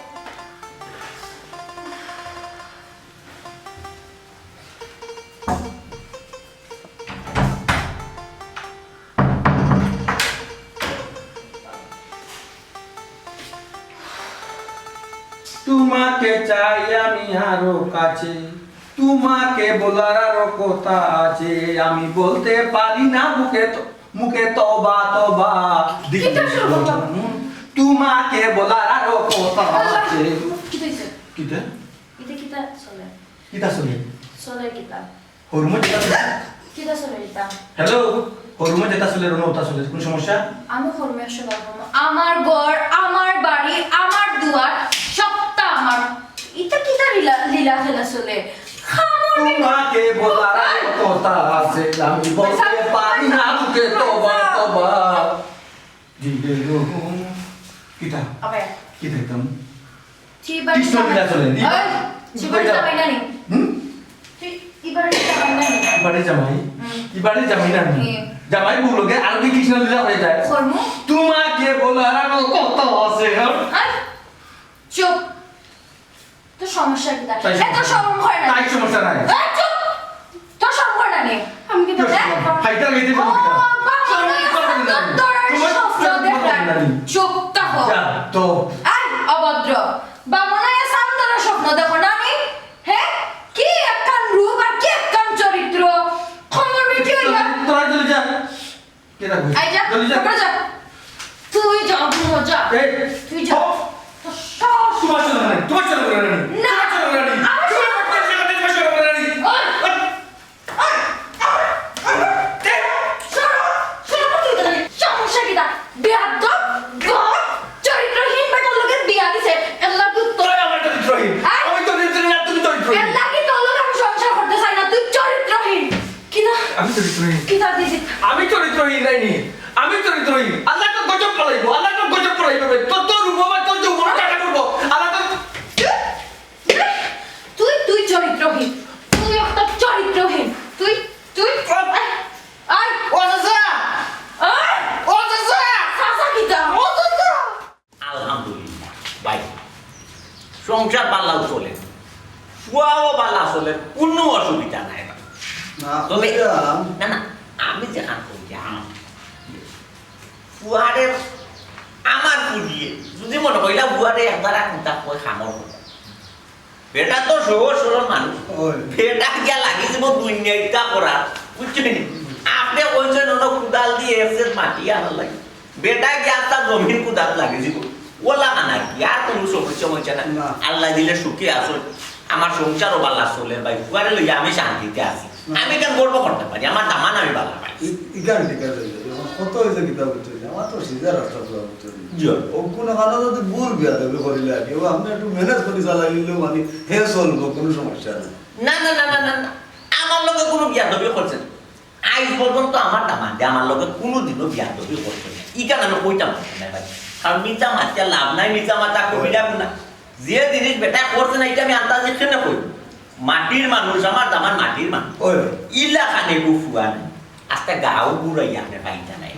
তোমাকে চাই আমি আরো কাছে, তোমাকে বলার আরো কথা আছে, আমি বলতে পারি না মুখে তবা তবা। তোমাকে বলার আরো কথা আছে। কিতা কিতা এটা কিতা চলে কিতা শুনে চলে কিতা হরমো যেটা কিতা চলে এটা। হ্যালো হরমো যেটা শুনে রনো ওটা শুনে কোন সমস্যা? আমি হরমেশ বাবু, আমার ঘর আমার বাড়ি আমার দুয়ার সবটা আমার। এটা কিতা লীলা খেলা চলে। তোমাকে বলার আরো কথা আছে, আমি বলতে পারি না মুখে তবা তবা। দিলে রকম কিতা আবে কি দেখতাম চিবার কৃষ্ণ লীলা চলে নি চিবার যাবে না নি তুই ইবার যাবে না নি ইবারে জামাই না নি জামাই বললোকে আর কি কৃষ্ণ লীলা হয়ে যায়। হরমু তোমাকে বলার আরো কথা আছে। হ্যাঁ চুপ, তো সমস্যা কি তার? এত শরম হয় না? তাই সমস্যা নাই। চুপ, তো শরম হয় না নি? আমি কি বলতে ফাইটার মেয়েদের বলতে চুপ থাকো। তো অভদ্র বামনায় সামনে স্বপ্ন দেখো না আমি। হ্যাঁ কি একখান রূপ আর কি একখান চরিত্র খবর বেটি হইয়া তোরা চলে যা কে রাখবি আই যা চলে যা যা তুই যা মজা এই তুই যা তো সব তোমার চলে না তোমার চলে না না চলে না তোমার চলে না সমস্যা কি তা বেয়াদব গদ চরিত্রহীন বেটার লগে বিয়া দিছে আল্লাহ তুই তো আমার চরিত্রহীন আমি চরিত্রহীন আর তুমি চরিত্রহীন এর লাগি তোর লগে আমি সংসার করতে চাই না, তুই চরিত্রহীন কি না আমি চরিত্রহীন কি তা দিদি আমি চরিত্রহীন নাইনি আমি চরিত্রহীন আল্লাহ তো গজব পড়াইবো আল্লাহ তো গজব পড়াইবো তোর তোর উপমা তোর যে উপমা টাকা করবো আল্লাহ তো তুই তুই চরিত্রহীন তুই একটা চরিত্রহীন তুই তুই আই ও চাচা আই ও চাচা সাসা কি তা ও চাচা আলহামদুলিল্লাহ ভাই সংসার পাল্লাও চলে ফুয়াও পাল্লা চলে কোনো অসুবিধা নাই তবে না না আমি যেখান কইলাম ফুয়ারের আমার পুজিয়ে যদি মনে কইলা ফুয়ারে একবার কোনটা কই খামর বেটা তো সহজ সরল মানুষ বেটা গিয়া লাগি যাব দুনিয়াটা করা বুঝছেন আপনি কইছেন ওটা কুদাল দিয়ে এফসেট মাটি আনার লাগে বেটা গিয়া তার জমিন কুদাল লাগে যাব ওলা না কি আর কোনো সমস্যা হচ্ছে না আল্লাহ দিলে সুখে আছো আমার সংসারও ভালো চলে ভাই ফুয়ারে লইয়া আমি শান্তিতে আছি আমি কেন গর্ব করতে পারি আমার দামান আমি ভালো পাই ইগান টিকা কত হয়েছে কিতাব হচ্ছে আমার তো সিধা রাস্তা হচ্ছে জি ও কোনো ভালো যদি ভুল বিয়া দেবে করিলে আর কেউ আপনি একটু ম্যানেজ করে চালাইলেও মানে হে চলবো কোনো সমস্যা নেই না না না না না আমার লগে কোনো বিয়া দবি করছে না আজ পর্যন্ত আমার দামান দিয়ে আমার লগে কোনোদিনও বিয়া দবি করছে না ইকান আমি কইতাম না ভাই কারণ মিথ্যা মাত্রা লাভ নাই মিথ্যা মাত্রা কবিরা না যে জিনিস বেটা করছে না এটা আমি আন্দাজে কেন কই মাটির মানুষ আমার দামান মাটির মানুষ ইলা খানে গুফুয়া নাই আজকে গাও বুড়াইয়া আপনি পাইতা নাই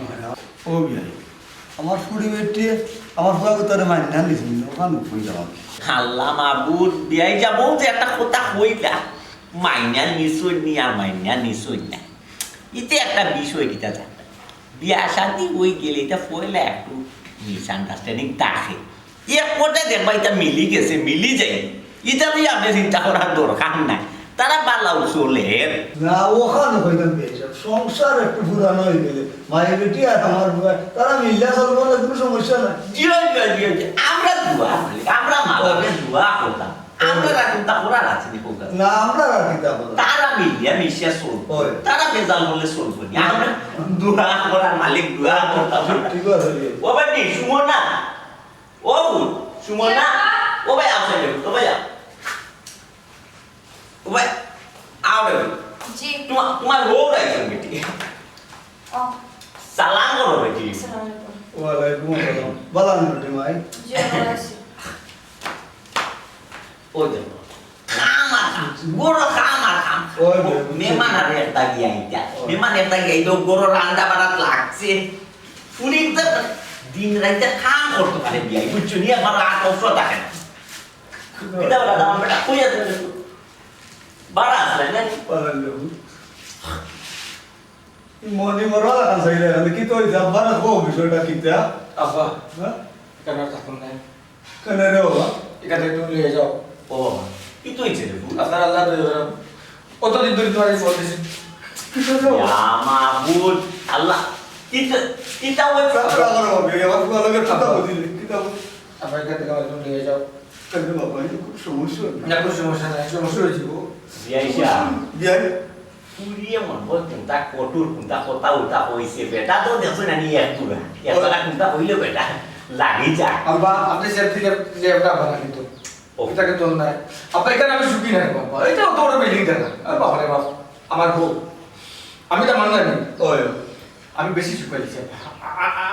ও বিয়া আমার ফুড়ি বেটি আমার ফুয়াকে তোরে মানি না নিছিস ওখানে ফুই যাওয়া আল্লাহ মাবুদ বিয়াই যাবো যে একটা কথা হইলা মাইনা নিশ্চয় নি আর মাইনা নিশ্চয় না ইতে একটা বিষয় কিতা জানতা বিয়া শান্তি হয়ে গেলে এটা পয়লা একটু মিসআন্ডারস্ট্যান্ডিং থাকে এক পর্যায়ে দেখবা এটা মিলি গেছে মিলি যায় এটা তুই আপনি চিন্তা করার দরকার নাই তারা বালাও চলে না ওখানে হইতাম বেশ সংসার একটু পুরানো হয়ে গেলে মায়ের বেটি আর আমার বুয়া তারা মিল্লা চলবো না কোনো সমস্যা নাই জিও জিও জিও আমরা দোয়া মালিক আমরা মা বাবার দোয়া করতাম আমরা রাখুন তা করার আছে নি কোকা না আমরা আর কিতাব তারা মিলিয়া মিশিয়া চলবো তারা বেজাল বলে চলবো না আমরা দোয়া করার মালিক দোয়া করতাম ঠিক আছে ও ভাই সুমনা ও সুমনা ও ভাই আসে ও ভাই ও ভাই आओ रे জি तुम्हारा रो रहा है बेटी ও सलाम करो बेटी আসসালামু আলাইকুম ওয়ালাইকুম আসসালাম বালা নটি মাই জি ভালো আছি ओ देखो खामा गोरो खामा खाम ओए मेहमान आ रहे ता गया इता मेहमान एकता गया तो गोरो रांदा बारात लागছে ফুলি তো দিন রাতে কাম করতে পারে বিয়াই বুঝছো নি আমার রাত অফ থাকে না এটা বলা দাম বেটা কই আছে বাড়া আসলে না পারলো মনি মরা লাগান সাইরে মানে কি তো যাবার কো বিষয়টা কিটা আব্বা হ্যাঁ কেন থাকুন নাই কেন রে বাবা এখানে তুমি নিয়ে যাও ও কি তুই ছেলে আপনার আল্লাহ দয়া করে অতদিন ধরে তোমার বলতেছি কি তো রে ইয়া মাবুদ আল্লাহ কিটা ওই প্রার্থনা করো বাবা আমার ফুয়া লাগে কথা বুঝিলে কিটা আপনার এখান থেকে আমার নিয়ে যাও কেন বাবা এটা খুব সমস্যা না কোনো সমস্যা নাই সমস্যা হয়েছে গো বিয়াইশা বিয়াই পুরিয়ে মন বল কোনটা কটুর কোনটা কথা উল্টা হইছে বেটা তো দেখছ না নি একটুরা একলা কোনটা হইলো বেটা লাগি যা আব্বা আপনি সেফ থেকে লেফটা বানা কিন্তু এটাকে তো নাই আব্বা এখানে আমি সুখী নাই বাবা এটা তো বড় বিল্ডিং দেখা আর বাবা রে বাবা আমার বউ আমি তো মানলাম ওই আমি বেশি সুখ পাইছি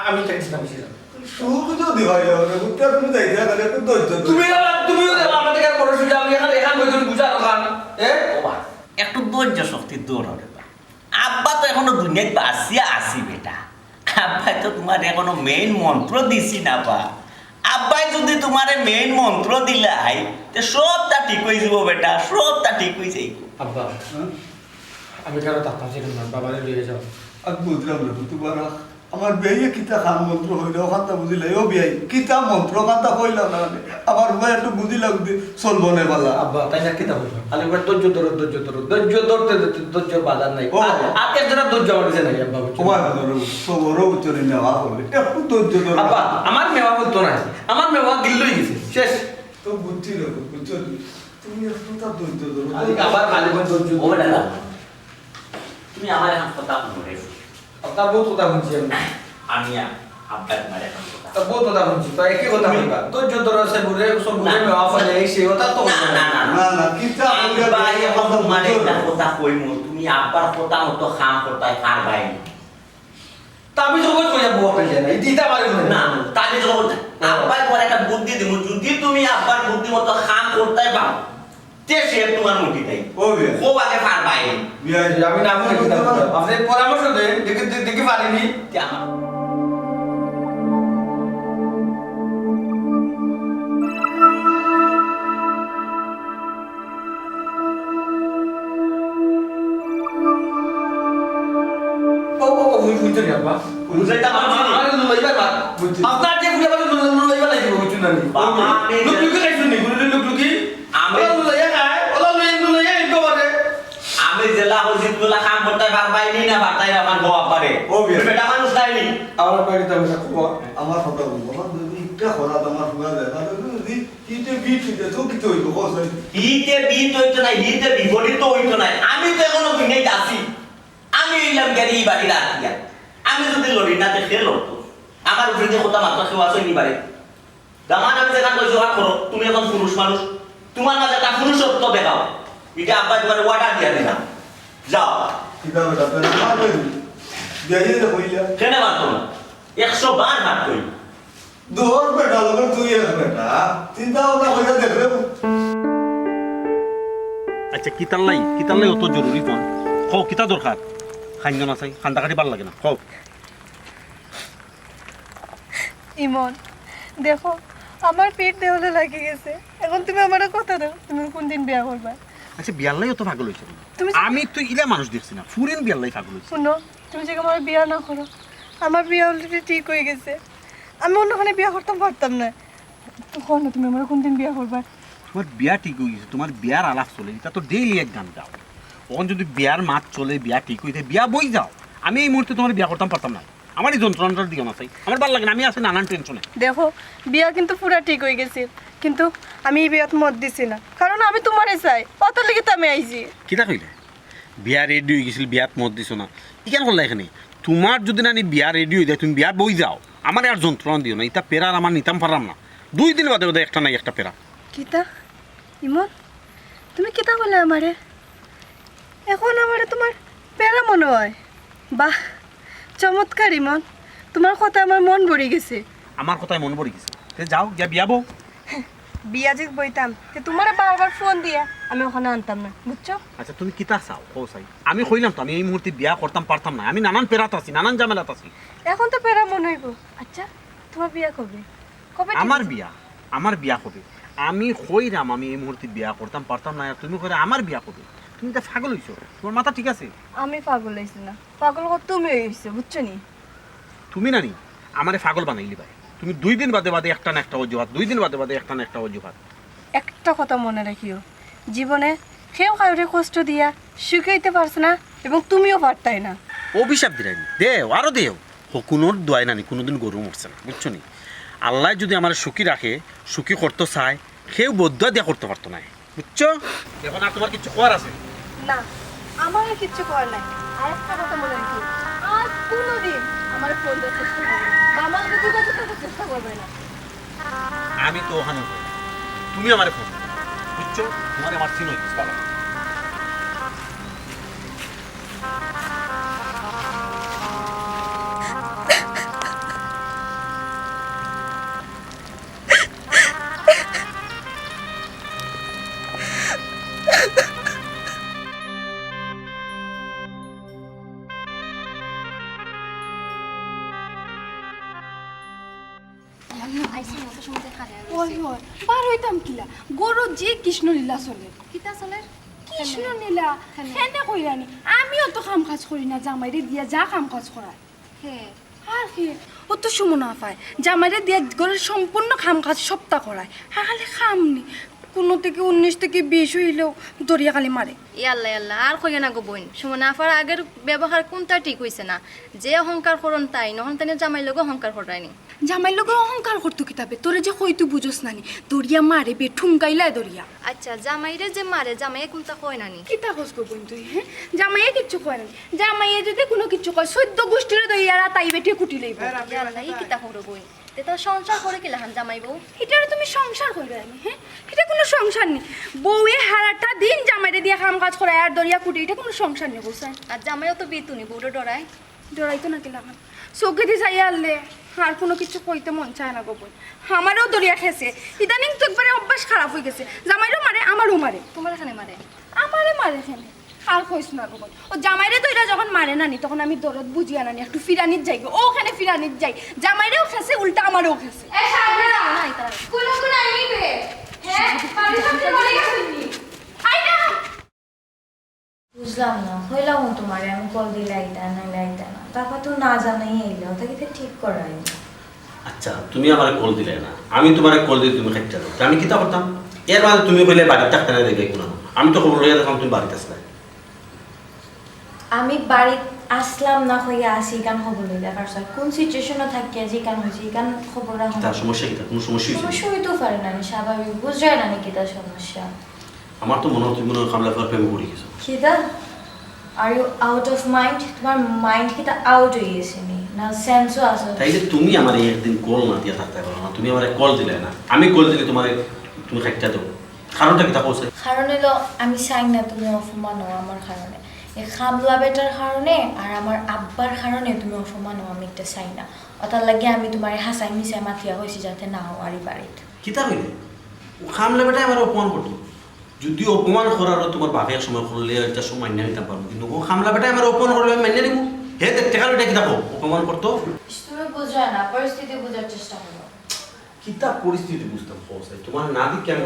আমি টেনশন বেশি না সুখ যদি হয় না বুঝতে তুমি যাইতে গেলে একটু ধৈর্য তুমিও দেবা আমাদের কাছে বড় সুযোগ আমি এখানে বইজন বুঝা রাখান ওবা একটু ধৈর্য শক্তি দৌড় রে আব্বা তো এখনো দুনিয়ায় বাঁচিয়া আসি বেটা আব্বাই তো তোমার এখনো মেইন মন্ত্র দিছি না বা আব্বাই যদি তোমারে মেইন মন্ত্র দিলাই তে সবটা ঠিক হয়ে যাব বেটা সবটা ঠিক হয়ে যাইব আব্বা আমি কেন থাকতাম সেখানে বাবারে নিয়ে যাও আর বুঝলাম না তোমার আমার বিয়ে কিতা খান মন্ত্র হইলে ওখানটা বুঝিলাই ও বিয়াই কিতা মন্ত্র খানটা কইলাম না আমার ভাই একটু বুঝিলাম চলবো না বালা আব্বা তাই না কিতা বলছো খালি করে ধৈর্য ধরতে ধৈর্য বাধা নাই ও। আজকের জন্য ধৈর্য আমার কাছে নাই আব্বা বুঝছো? তোমার সবরও উচ্চরে নেওয়া করলে একটু ধৈর্য ধরো আব্বা আমার মেওয়া বলতো না আমার মেওয়া গিল্লই গেছে শেষ তো বুঝছি না বুঝছো তুমি একটু তার ধৈর্য ধরো আবার খালি করে ধৈর্য ও বেটা তুমি আমার এখন কথা বলে আপনার বহুত কথা শুনছি আমি আব্বার তোমার এখন কথা তা বহুত কথা শুনছি তো একই কথা বলবা ধৈর্য ধরো সে বুড়ে সব বুড়ে মেওয়া ফলে এই সে কথা তো না না না না না কিতা আব্বা এখন তোমার একটা কথা কইমু তুমি তুমি আব্বার কথা মতো কাম করতে পারবাই তা আমি তো কই যাবো আপনি জানেন এটা পারে না তাহলে তো আব্বার পরে একটা বুদ্ধি দেব যদি তুমি আব্বার বুদ্ধি মতো কাম করতে পারো তে সে তোমার মুঠি দেয় ও বিয়া খুব আগে পারবাই বিয়া আমি না বুঝি আপনি পরামর্শ দেন দেখি পারিনি আমার বুঝতে নি আব্বা বুঝাইতা পারছি আমার লইবার বাদ আপনার যে বুঝে পারে লইবার লাগবে বুঝুন না বাবা আমি লুকি খাইছুন নি গুলো লুকি আমি লইয়া খায় ওলা লইয়া ইনকো করে আমি জেলা হইছি তুলা কাম করতে পারবাই না পারতাই আমার বউ আব্বারে ও বিয়া বেটা মানুষ নাইনি আমার বাড়িতে আমি থাকবো আমার কথা বলবো আমার যদি একটা খরা আমার হুয়া যায় তাহলে যদি কিতে বিট হইতে তো কিতে হইব কই হিতে বিত হইতো না হিতে বিপরীত হইতো না আমি তো এখনো বিনেই আছি আমি এলাম গাড়ি বাড়ি রাখিয়া আমি যদি লড়ি না তে খেলো আমার উপরে যে কথা মাত্র কেউ আছে নিবারে দামান আমি যেটা কইছো হাত করো তুমি এখন পুরুষ মানুষ তোমার মাঝে একটা পুরুষত্ব দেখাও এটা আব্বা তোমার ওয়াটার দিয়া দিলাম যাও কিতা বেটা তোর মারবে বিয়া যে কইলা কেন মারতো না 100 বার হাত কই দোর বেটা লগর তুই এক বেটা চিন্তা ভাবনা কইরা দেখ রে আচ্ছা কিতাল্লাই অত জরুরি কোন কও কিতা দরকার খাইন না চাই খান্দা কাটি ভাল লাগে না কও ইমন দেখো আমার পেট দেহলে লাগি গেছে এখন তুমি আমার কথা দাও তুমি কোন দিন বিয়া করবা আচ্ছা বিয়াল্লাই অত পাগল হইছে তুমি আমি তো ইলা মানুষ দেখছি না ফুরেন বিয়াল্লাই পাগল হইছে শুনো তুমি যে আমার বিয়া না করো আমার বিয়া অলরেডি ঠিক হয়ে গেছে আমি অন্যখানে বিয়া করতাম পারতাম না তখন তুমি আমার কোন দিন বিয়া করবা তোমার বিয়া ঠিক হয়ে গেছে তোমার বিয়ার আলাপ চলে এটা তো ডেইলি এক গান গাও তখন যদি বিয়ার মাছ চলে বিয়া ঠিক হইতে বিয়া বই যাও আমি এই মুহূর্তে তোমার বিয়া করতাম পারতাম না আমার এই যন্ত্রণাটার দিও না চাই আমার ভালো লাগে না আমি আছি নানান টেনশনে দেখো বিয়া কিন্তু পুরা ঠিক হয়ে গেছে কিন্তু আমি এই বিয়াত মত দিছি না কারণ আমি তোমারে চাই অত লিগে তো আমি আইছি কিতা কইলে বিয়া রেডি হয়ে গেছিল বিয়াত মত দিছো না ইকেন করলা এখানে তোমার যদি না বিয়া রেডি হয়ে যায় তুমি বিয়া বই যাও আমার আর যন্ত্রণা দিও না এটা পেরার আমার নিতাম পারলাম না 2 দিন বাদে বাদে একটা নাই একটা পেরা কিতা ইমন তুমি কিতা বলে আমারে এখন আমারে তোমার প্যারা মনে হয় বাহ চমৎকার ইমন তোমার কথা আমার মন ভরে গেছে আমার কথায় মন পড়ে গেছে যাও গিয়া বিয়া বউ বিয়া যে বইতাম যে তোমারে বারবার ফোন দিয়া আমি ওখানে আনতাম না বুঝছো আচ্ছা তুমি কিতা চাও কও চাই আমি কইলাম তো আমি এই মুহূর্তে বিয়া করতাম পারতাম না আমি নানান পেরাত আছি নানান ঝামেলাত আছি এখন তো প্যারা মনে হইব আচ্ছা তোমার বিয়া কবে কবে ঠিক আমার বিয়া হবে আমি কইরাম আমি এই মুহূর্তে বিয়া করতাম পারতাম না আর তুমি কইরা আমার বিয়া করবে তুমি তো পাগল হইছো তোমার মাথা ঠিক আছে আমি পাগল হইছি না পাগল কত তুমি হইছো বুঝছো নি তুমি না নি আমারে পাগল বানাইলি ভাই তুমি 2 দিন বাদে বাদে একটা না একটা অজুহাত 2 দিন বাদে বাদে একটা না একটা অজুহাত একটা কথা মনে রাখিও জীবনে কেউ কাউরে কষ্ট দিয়া সুখাইতে পারছে না এবং তুমিও পারতাই না অভিশাপ দিরাই দেও আরো দেও হকুনোর দোয়াই নানি কোনোদিন গরু মরছে না বুঝছো নি আল্লাহ যদি আমার সুখী রাখে সুখী করতে চায় কেউ বদ্ধ দিয়া করতে পারতো না বুঝছো এখন আর তোমার কিছু করার আছে না আমার আর কিচ্ছু করার নাই আর একটা কথা মনে রাখিও আর কোনোদিন আমার ফোন দেওয়ার চেষ্টা করবে না বা আমার কাছে যোগাযোগ করার চেষ্টা করবে না আমি তো ওখানে তুমি আমার ফোন বুঝছো তোমার আমার চিনো ভালো বার হইতাম কিলা গরু যে কৃষ্ণলীলা চলে কিতা চলে কৃষ্ণলীলা সেনে কইরানি আমিও তো কাম কাজ করি না জামাইরে দিয়া যা কাম কাজ করায় হে আর কি ও তো সুমনা পায় জামাইরে দিয়া ঘরের সম্পূর্ণ কাম কাজ সপ্তাহ করায় খালি খাম নি 15 থেকে 19 থেকে 20 হইলেও দরিয়া খালি মারে ইয়াল্লা ইয়াল্লা আর কইয়া না গো বোন সুমনা আফার আগের ব্যবহার কোনটা ঠিক হইছে না যে অহংকার করন তাই নহন তাই জামাই লগে অহংকার করায়নি জামাই লগে অহংকার করতো কিতাবে তোরে যে কই তুই বুঝোস নানি দরিয়া মারে বে ঠুমকাইলা দরিয়া আচ্ছা জামাইরে যে মারে জামাইয়ে কোনটা কয় নানি কিতা কস গো বোন তুই হ্যাঁ জামাইয়ে কিচ্ছু কয় না জামাইয়ে যদি কোনো কিচ্ছু কয় 14 গোষ্ঠীর দরিয়ারা তাই বেটে কুটি লইব ইয়াল্লা ই কিতা করো বোন তে তার সংসার করে কি লাহান জামাই বউ এটারে তুমি সংসার কইরা আনি হ্যাঁ এটা কোনো সংসার নেই বউয়ে হারাটা দিন জামাইরে দিয়া কাম কাজ করে আর দরিয়া কুটি এটা কোনো সংসার নেই বলছেন আর জামাইও তো বিতুনি বউটা ডরায় ডরাইতো নাকি লাগান চোখে দিয়ে চাইয়া আনলে আর কোনো কিছু কইতে মন চায় না গোপন আমারও দরিয়া খেছে ইদানিং তো একবারে অভ্যাস খারাপ হয়ে গেছে জামাইরও মারে আমারও মারে তোমার এখানে মারে আমারে মারে খেলে আর কইস না গোপন ও জামাইরে তো এটা যখন মারে নানি তখন আমি দরদ বুঝিয়া নানি একটু ফিরানিত যাই গো ওখানে ফিরানিত যাই জামাইরেও খেছে উল্টা আমারও খেছে বুঝলাম না হইলাম তোমার আমি কল দিয়ে লাইতা না লাইতা না তারপর তো না জানাই এলো তাকে তো ঠিক করাই আচ্ছা তুমি আমার কল দিলে না আমি তোমার কল দিয়ে তুমি খাইতে দাও আমি কিতা করতাম এর মাঝে তুমি বলে বাড়িতে থাকতে না দেখবে কোনো আমি তো খবর লইয়া দেখলাম তুমি বাড়িতে আসলে আমি বাড়ি আসলাম না হইয়া আসি কান খবর লইলা পারছ কোন সিচুয়েশনে থাকিয়া যে কান হইছে কান খবর রাখো তার সমস্যা কিতা কোনো সমস্যা হইছে সমস্যা হইতো পারে না স্বাভাবিক বুঝায় না নাকি তার সমস্যা আমার তো মনে হয় তুমি মনে হয় কামলা ফের প্রেম করে গেছো কিতা are you out of mind তোমার মাইন্ড কিতা আউট হয়ে গেছে নি না সেন্সও আছে তাইলে তুমি আমার একদিন কল না দিয়া থাকতে পারো না তুমি আমার কল দিলে না আমি কল দিলে তোমার তুমি খাইতে দাও কারণটা কিতা কইছে কারণ হলো আমি চাই না তুমি অপমান হও আমার কারণে এই খামলা বেটার কারণে আর আমার আব্বার কারণে তুমি অপমান হও আমি এটা চাই না ওটার লাগে আমি তোমার হাসাই মিশাই মাথিয়া হয়েছি যাতে না হও আর বাড়িতে কিতা কইলে ও খামলা বেটা আমার অপমান করতো যদি অপমান করার তোমার বাপে এক সময় করলে এটা সময় মান্য নিতে পারবো কিন্তু ও খামলা বেটা আমার অপমান করলে আমি মান্য নিব হে দেখতে কারো এটা কিতা অপমান করতো তুমি বুঝায় না পরিস্থিতি বোঝার চেষ্টা করো কিতা পরিস্থিতি বুঝতাম পৌঁছে তোমার না দিক কেমন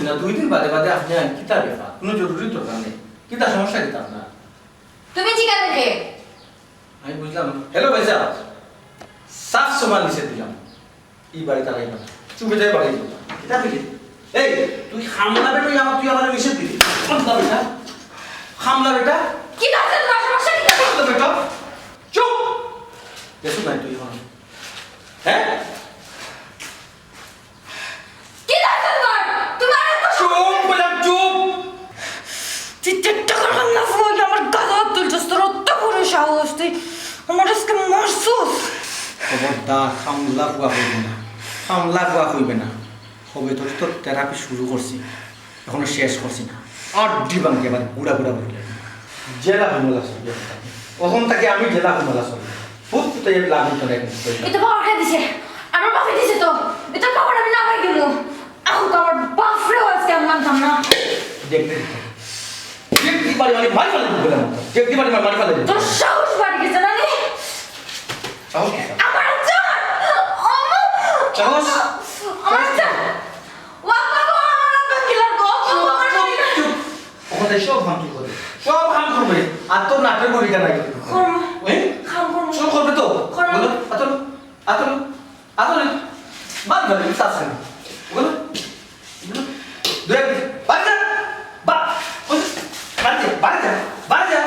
না 2 দিন বাদে বাদে আপনি কিতা ব্যাপার কোনো জরুরি তো নেই কিতা সমস্যা কিতা আপনার তুমি জিজ্ঞাসা কে আমি বুঝলাম হ্যালো ভাই সাহেব সাফ সমান নিষেধ দিলাম এই বাড়ি তারাই না চুপে যাই বাড়ি কিতা কইলি এই তুই খামলা বেটা তুই আমার নিষেধ দিলি খামলা বেটা খামলা বেটা কি দাঁড়াতে তোমার সমস্যা কি খামলা বেটা চুপ দেখো নাই তুই এখন হ্যাঁ কি দাঁড়াতে তোমার এত চুপ বললাম চুপ চিৎটা করলাম না ফোন আমার গাধা তুলছস তোর অত বড় সাহস তুই আমার আজকে মারছস খবরদার খামলা বুয়া হইবে না খামলা বুয়া হইবে না হবে তোর তো থেরাপি শুরু করছি এখনো শেষ করছি না আর ডিবাঙ্গে এবার বুড়া বুড়া হইলে জেলা হামলা চলবে ওখান থেকে আমি জেলা হামলা চলবে বহুত তো এই লাগু করে এটা বাবা কে দিছে আমার বাবা দিছে তো এটা বাবা আমি না ভাই দিমু আহ আমার বাপ রে আজকে আমি মানতাম না দেখতে দেখতে বাড়ি মানে মারি ফেলে দিবে না দেখতে বাড়ি মারি ফেলে দিবে তোর সাহস বাড়ি গেছে না রে সাহস আমার জান সাহস আমার জান ওয়াকা গো আমার বাকিলা গো ওখানে সব ভাঙচুর করে সব কাম করবে আর তোর নাটের ভূমিকা নাই খাম করব সব করবে তো বলো আতল আতল আতল বাদ বাদ সাসে বলো দেখ বাদ যা বা বাদ যা বাদ যা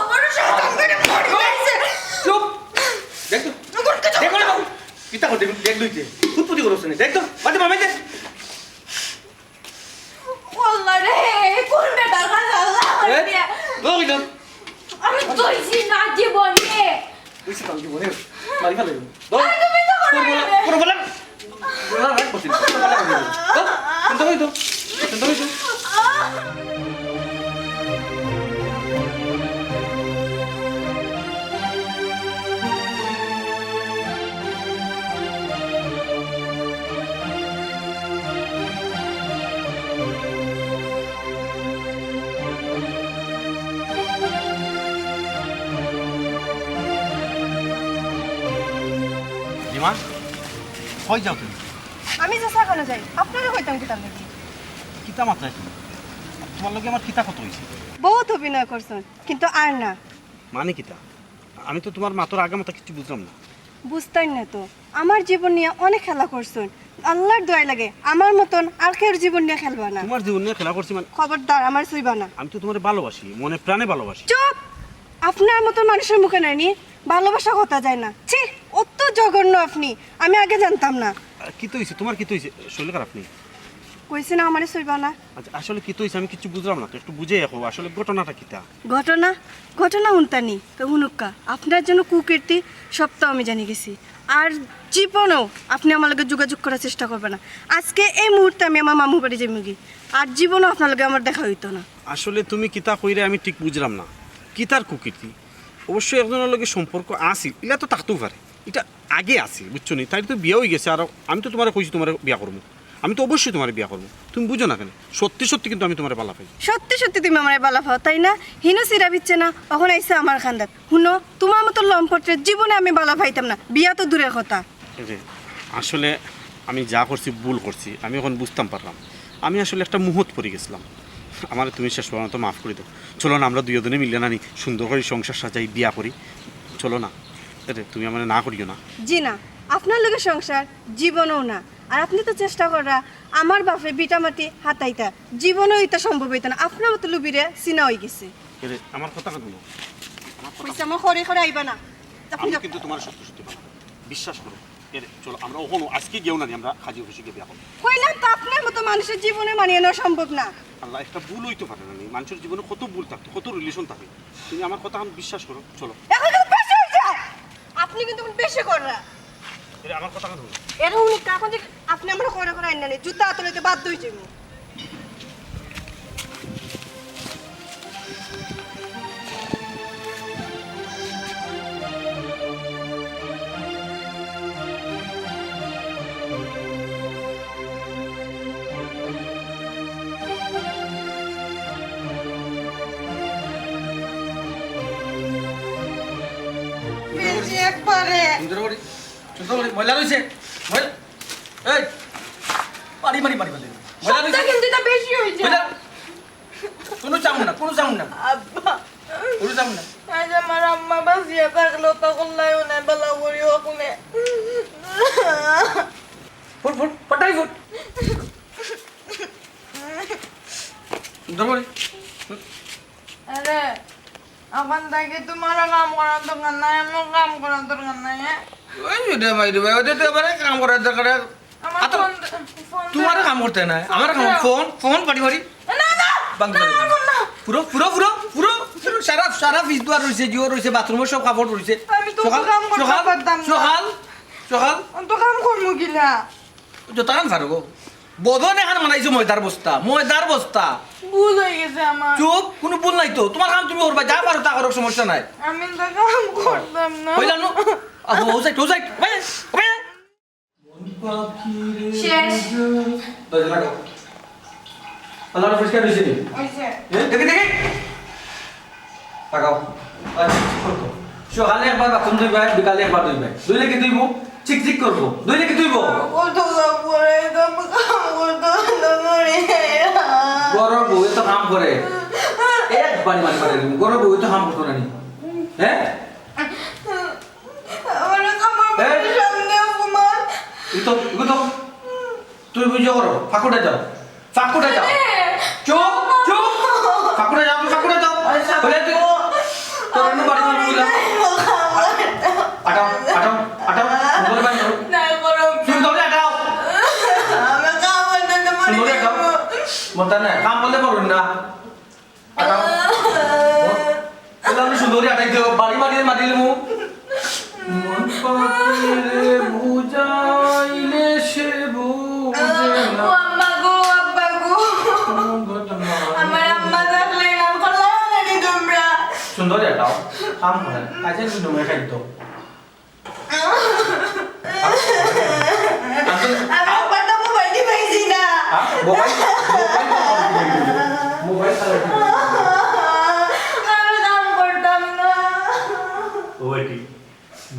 আমার শয়তান করে মরে গেছে চুপ দেখ তো দেখো না কিতা করতে দেখ লইতে ফুটফুটি করছ না দেখ তো বাদ মামে দে আল্লাহ রে কোন বেটার কথা আল্লাহ দিয়া লই দাও আমি তোইছি না জীবনে তুই সে কালকে বলে মারি ফেলে দাও আরে তুমি তো পুরো বলা বলা রাখ বসি বলা করে দাও চিন্তা হই তো চিন্তা হই তো লিমা কই যাও তুমি আমি যে সাখানে যাই আপনারা হইতাম কিতাম নাকি কিতা মাত্রায় তুমি তোমার লগে আমার কিতা কত হইছে বহুত অভিনয় করছেন কিন্তু আর না মানে কিতা আমি তো তোমার মাতর আগে মতো কিছু বুঝলাম না বুঝতেন না তো আমার জীবন নিয়ে অনেক খেলা করছেন আল্লাহর দোয়াই লাগে আমার মতন আর কেউ জীবন নিয়ে খেলবা না তোমার জীবন নিয়ে খেলা করছি মানে খবরদার আমার ছুইবা না আমি তো তোমার ভালোবাসি মনে প্রাণে ভালোবাসি চুপ আপনার মতন মানুষের মুখে নাইনি ভালোবাসা কথা যায় না ছি অত জঘন্য আপনি আমি আগে জানতাম না কি তো হইছে তোমার কি তো হইছে শরীর খারাপ নেই কইছে না আমারে সইবা না। আচ্ছা আসলে কি তো হইছে আমি কিছু বুঝলাম না তো, একটু বুঝে রাখো আসলে ঘটনাটা কিটা। ঘটনা ঘটনা উনতানি তো হুনুক্কা আপনার জন্য কুকীর্তি সব তো আমি জানি গেছি। আর জীবনেও আপনি আমার লগে যোগাযোগ করার চেষ্টা করবেন না। আজকে এই মুহূর্তে আমি আমার মামু বাড়ি যাইমুগি, আর জীবনও আপনার লগে আমার দেখা হইতো না। আসলে তুমি কিতা কইরে আমি ঠিক বুঝলাম না, কিতার কুকীর্তি। অবশ্যই একজনের লগে সম্পর্ক আছিল, এটা তো থাকতেও পারে, এটা আগে আছে বুঝছো নি, তাই তো বিয়ে হয়ে গেছে। আর আমি তো তোমার কইছি তোমার বিয়া করবো, আমি তো অবশ্যই তোমার বিয়া করবো, তুমি বুঝো না কেন? সত্যি সত্যি কিন্তু আমি তোমার পালা পাই। সত্যি সত্যি তুমি আমার বালা পাও তাই না? হিনো সিরা বিচ্ছে না এখন আইসা আমার খান্দাত। শুনো তোমার মতো লম্পটের জীবনে আমি বালা পাইতাম না, বিয়া তো দূরের কথা। আসলে আমি যা করছি ভুল করছি, আমি এখন বুঝতাম পারলাম। আমি আসলে একটা মুহূর্ত পড়ে গেছিলাম, আমার তুমি শেষ পর্যন্ত মাফ করে দাও। চলো না আমরা দুজনে মিলে নানি সুন্দর করে সংসার সাজাই বিয়া করি, চলো না। তুমি আমার না করিও না। জি না, আপনার লগে সংসার জীবনও না। আর আপনি তো চেষ্টা করা আমার বাপে বিটা মাটি হাতাইতা, জীবনও এটা সম্ভব হইতো না। আপনার মতো লুবিরে চিনা হয়ে গেছে। আমার কথা শুনো, কইছে আমার খরে খরে আইবা না। আমি কিন্তু তোমার সত্যি সত্যি পাবো, বিশ্বাস করো। চলো আমরা ওখানে আজকে গেও না, আমরা হাজি অফিসে গিয়ে বিয়া করবো। কইলাম তো আপনার মতো মানুষের জীবনে মানিয়ে নেওয়া সম্ভব না। আল্লাহ একটা ভুল হইতে পারে না, মানুষের জীবনে কত ভুল থাকতো, কত রিলেশন থাকে। তুমি আমার কথা আমি বিশ্বাস করো, চলো। এখন কিন্তু বেশি হয়ে যায়, আপনি কিন্তু বেশি করা। আমার কথা শুনো, এরকম এখন যে আপনি আমরা করে করে আইনা নেই, জুতা আতলাইতে বাধ্য হয়ে যাবো। ময়লা রয়েছে, এই মারি মারি মারি মারি সবটা কিন্তু এটা বেশি হয়ে যায়। কোনো চামু না, কোনো চামু না, আব্বা কোনো চামু না। আজ আমার আম্মা বাঁচিয়ে থাকলো তখন লাইও না বেলা করিও কোনে ফুট ফুট পটাই ফুট সুন্দর করে। আরে এখন থেকে তোমার কাম করার দরকার নাই, আমার কাম করার দরকার নাই। ওই ভিডিও মাই দেবে, ওদের তো এবারে কাম করার দরকার। আমার ফোন তোমার কাম করতে নাই, আমার কাম ফোন ফোন পারি পারি না না পুরো পুরো পুরো পুরো পুরো সারা সারা ফিস দুয়ার রয়েছে, জিও রয়েছে, বাথরুমের সব কাপড় রয়েছে। আমি তো কাম করতে পারতাম না। সকাল সকাল তো কাম করবো কিলা যত কাম ফারুক বদন এখন বানাইছো ময়দার বস্তা, ময়দার বস্তা। ভুল হয়ে গেছে আমার। চুপ, কোনো ভুল নাই তো, তোমার কাম তুমি করবা, যা পারো তা করো, সমস্যা নাই। আমি তো কাম করতাম না। কইলাম না ও যাই তো যাই শেষ দরজা লাগাও। আল্লাহ পরিষ্কার হইছে নি? হইছে। দেখি দেখি লাগাও। সকালে একবার বাথরুম ধুইবা, বিকালে একবার ধুইবা। ধুইলে কি ধুইব? চিক চিক করবো। ধুইলে কি ধুইব? কত পরে তো কাম করতে পারি। গরর বউ তো কাম করে, একবারই মানে করে। গরর বউ তো কাম করতো না নি? হ্যাঁ আমার কামার সামনে অপমান। ইতো তুই বুঝো করো, ফাঁকুটে যাও, ফাঁকুটে যাও। চুপ চুপ, ফাঁকুটে যাও, ফাঁকুটে যাও। বলে তুই তোর এনে বাড়ি করে বুঝলাম। আটাও আটাও আটাও, বলে বাড়ি করো। না করো। তুমি দৌড়ে আটাও, আমি কাম করতে পারি। দৌড়ে আটাও। মত না কাম বলতে পারুন না। আটাও বললাম সুন্দরী আটাই দিও, বাড়ি মারিয়ে মারিলে মু মন পাখিরে বুঝাইলে সে বুঝে না। ও আম্মা গো, আব্বা গো, আমার আম্মা থাকলে কাম করলাম না তোমরা। সুন্দরী আটাও কাম করে আজকে তুমি নমে খাইতো। আমি আব্বাটা মোবাইল পাইছি না। মোবাইল মোবাইল আমি কাম করতাম না। ওইটি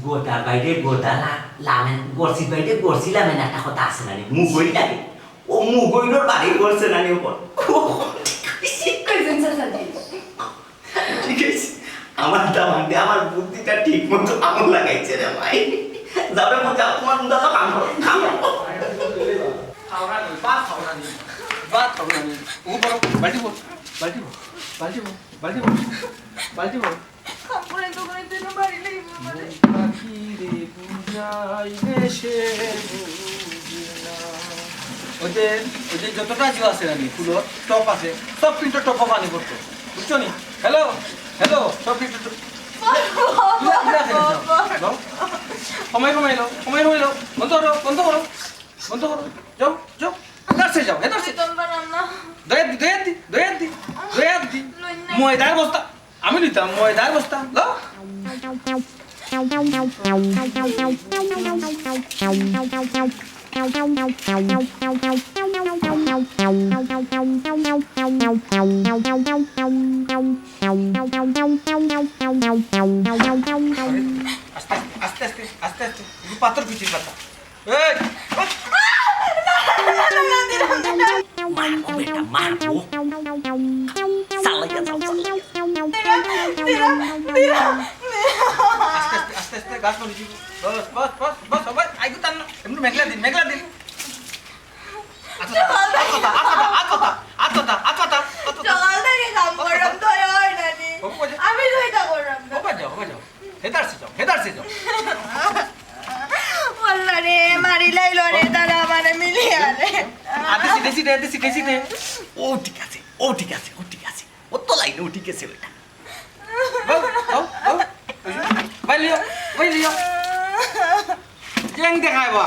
গোটা বাইরে গোটা লামেন গড়ছি বাইরে গড়ছি লামেন একটা কথা আছে না রে মুগই লাগে ও মুগইনোর বাড়ি করছে না রে উপর ঠিক আছে আমার দামান্ডে আমার বুদ্ধিটা ঠিক মতো আমল লাগাইছে রে ভাই যাবে মজা তোমার দাদা কাম করো খাওয়া নেই, ভাত খাওয়া নেই, ভাত খাওয়া নেই। ও বড় বালতি বল, বালতি বল, বালতি বল, বালতি বল, বালতি বল। কাপড়ের দোকানে তুই বাড়ি লাগবে আমারে। পাখিরে বুঝাইলে সে বুঝে না। ওই যে যতটা জিও আছে নাকি ফুলের টপ আছে সব কিন্তু টপও পানি করতো বুঝছো নি হ্যালো হ্যালো সব কিন্তু সময় কমাইলো বন্ধ করো যাও এদারসে যাও দয়াত দি ময়দার বস্তা আমি নিতাম ময়দার বস্তা লো আস্তে পাথর পিছিয়ে পাতা আস্তে গাছ মনে দিব বস সবাই আইগু টান এমনি মেঘলা দিন সকাল থেকে কাম করলাম তো হয় না নি আমি লইতা করলাম না যাও হেদারসে যাও বললা রে মারি লাইলো রে তারা আমারে মিলিয়ে আরে দেশি দে ও ঠিক আছে ও তো লাইনে ও ঠিক আছে ওইটা ভাই লিও জেং দেখাইবা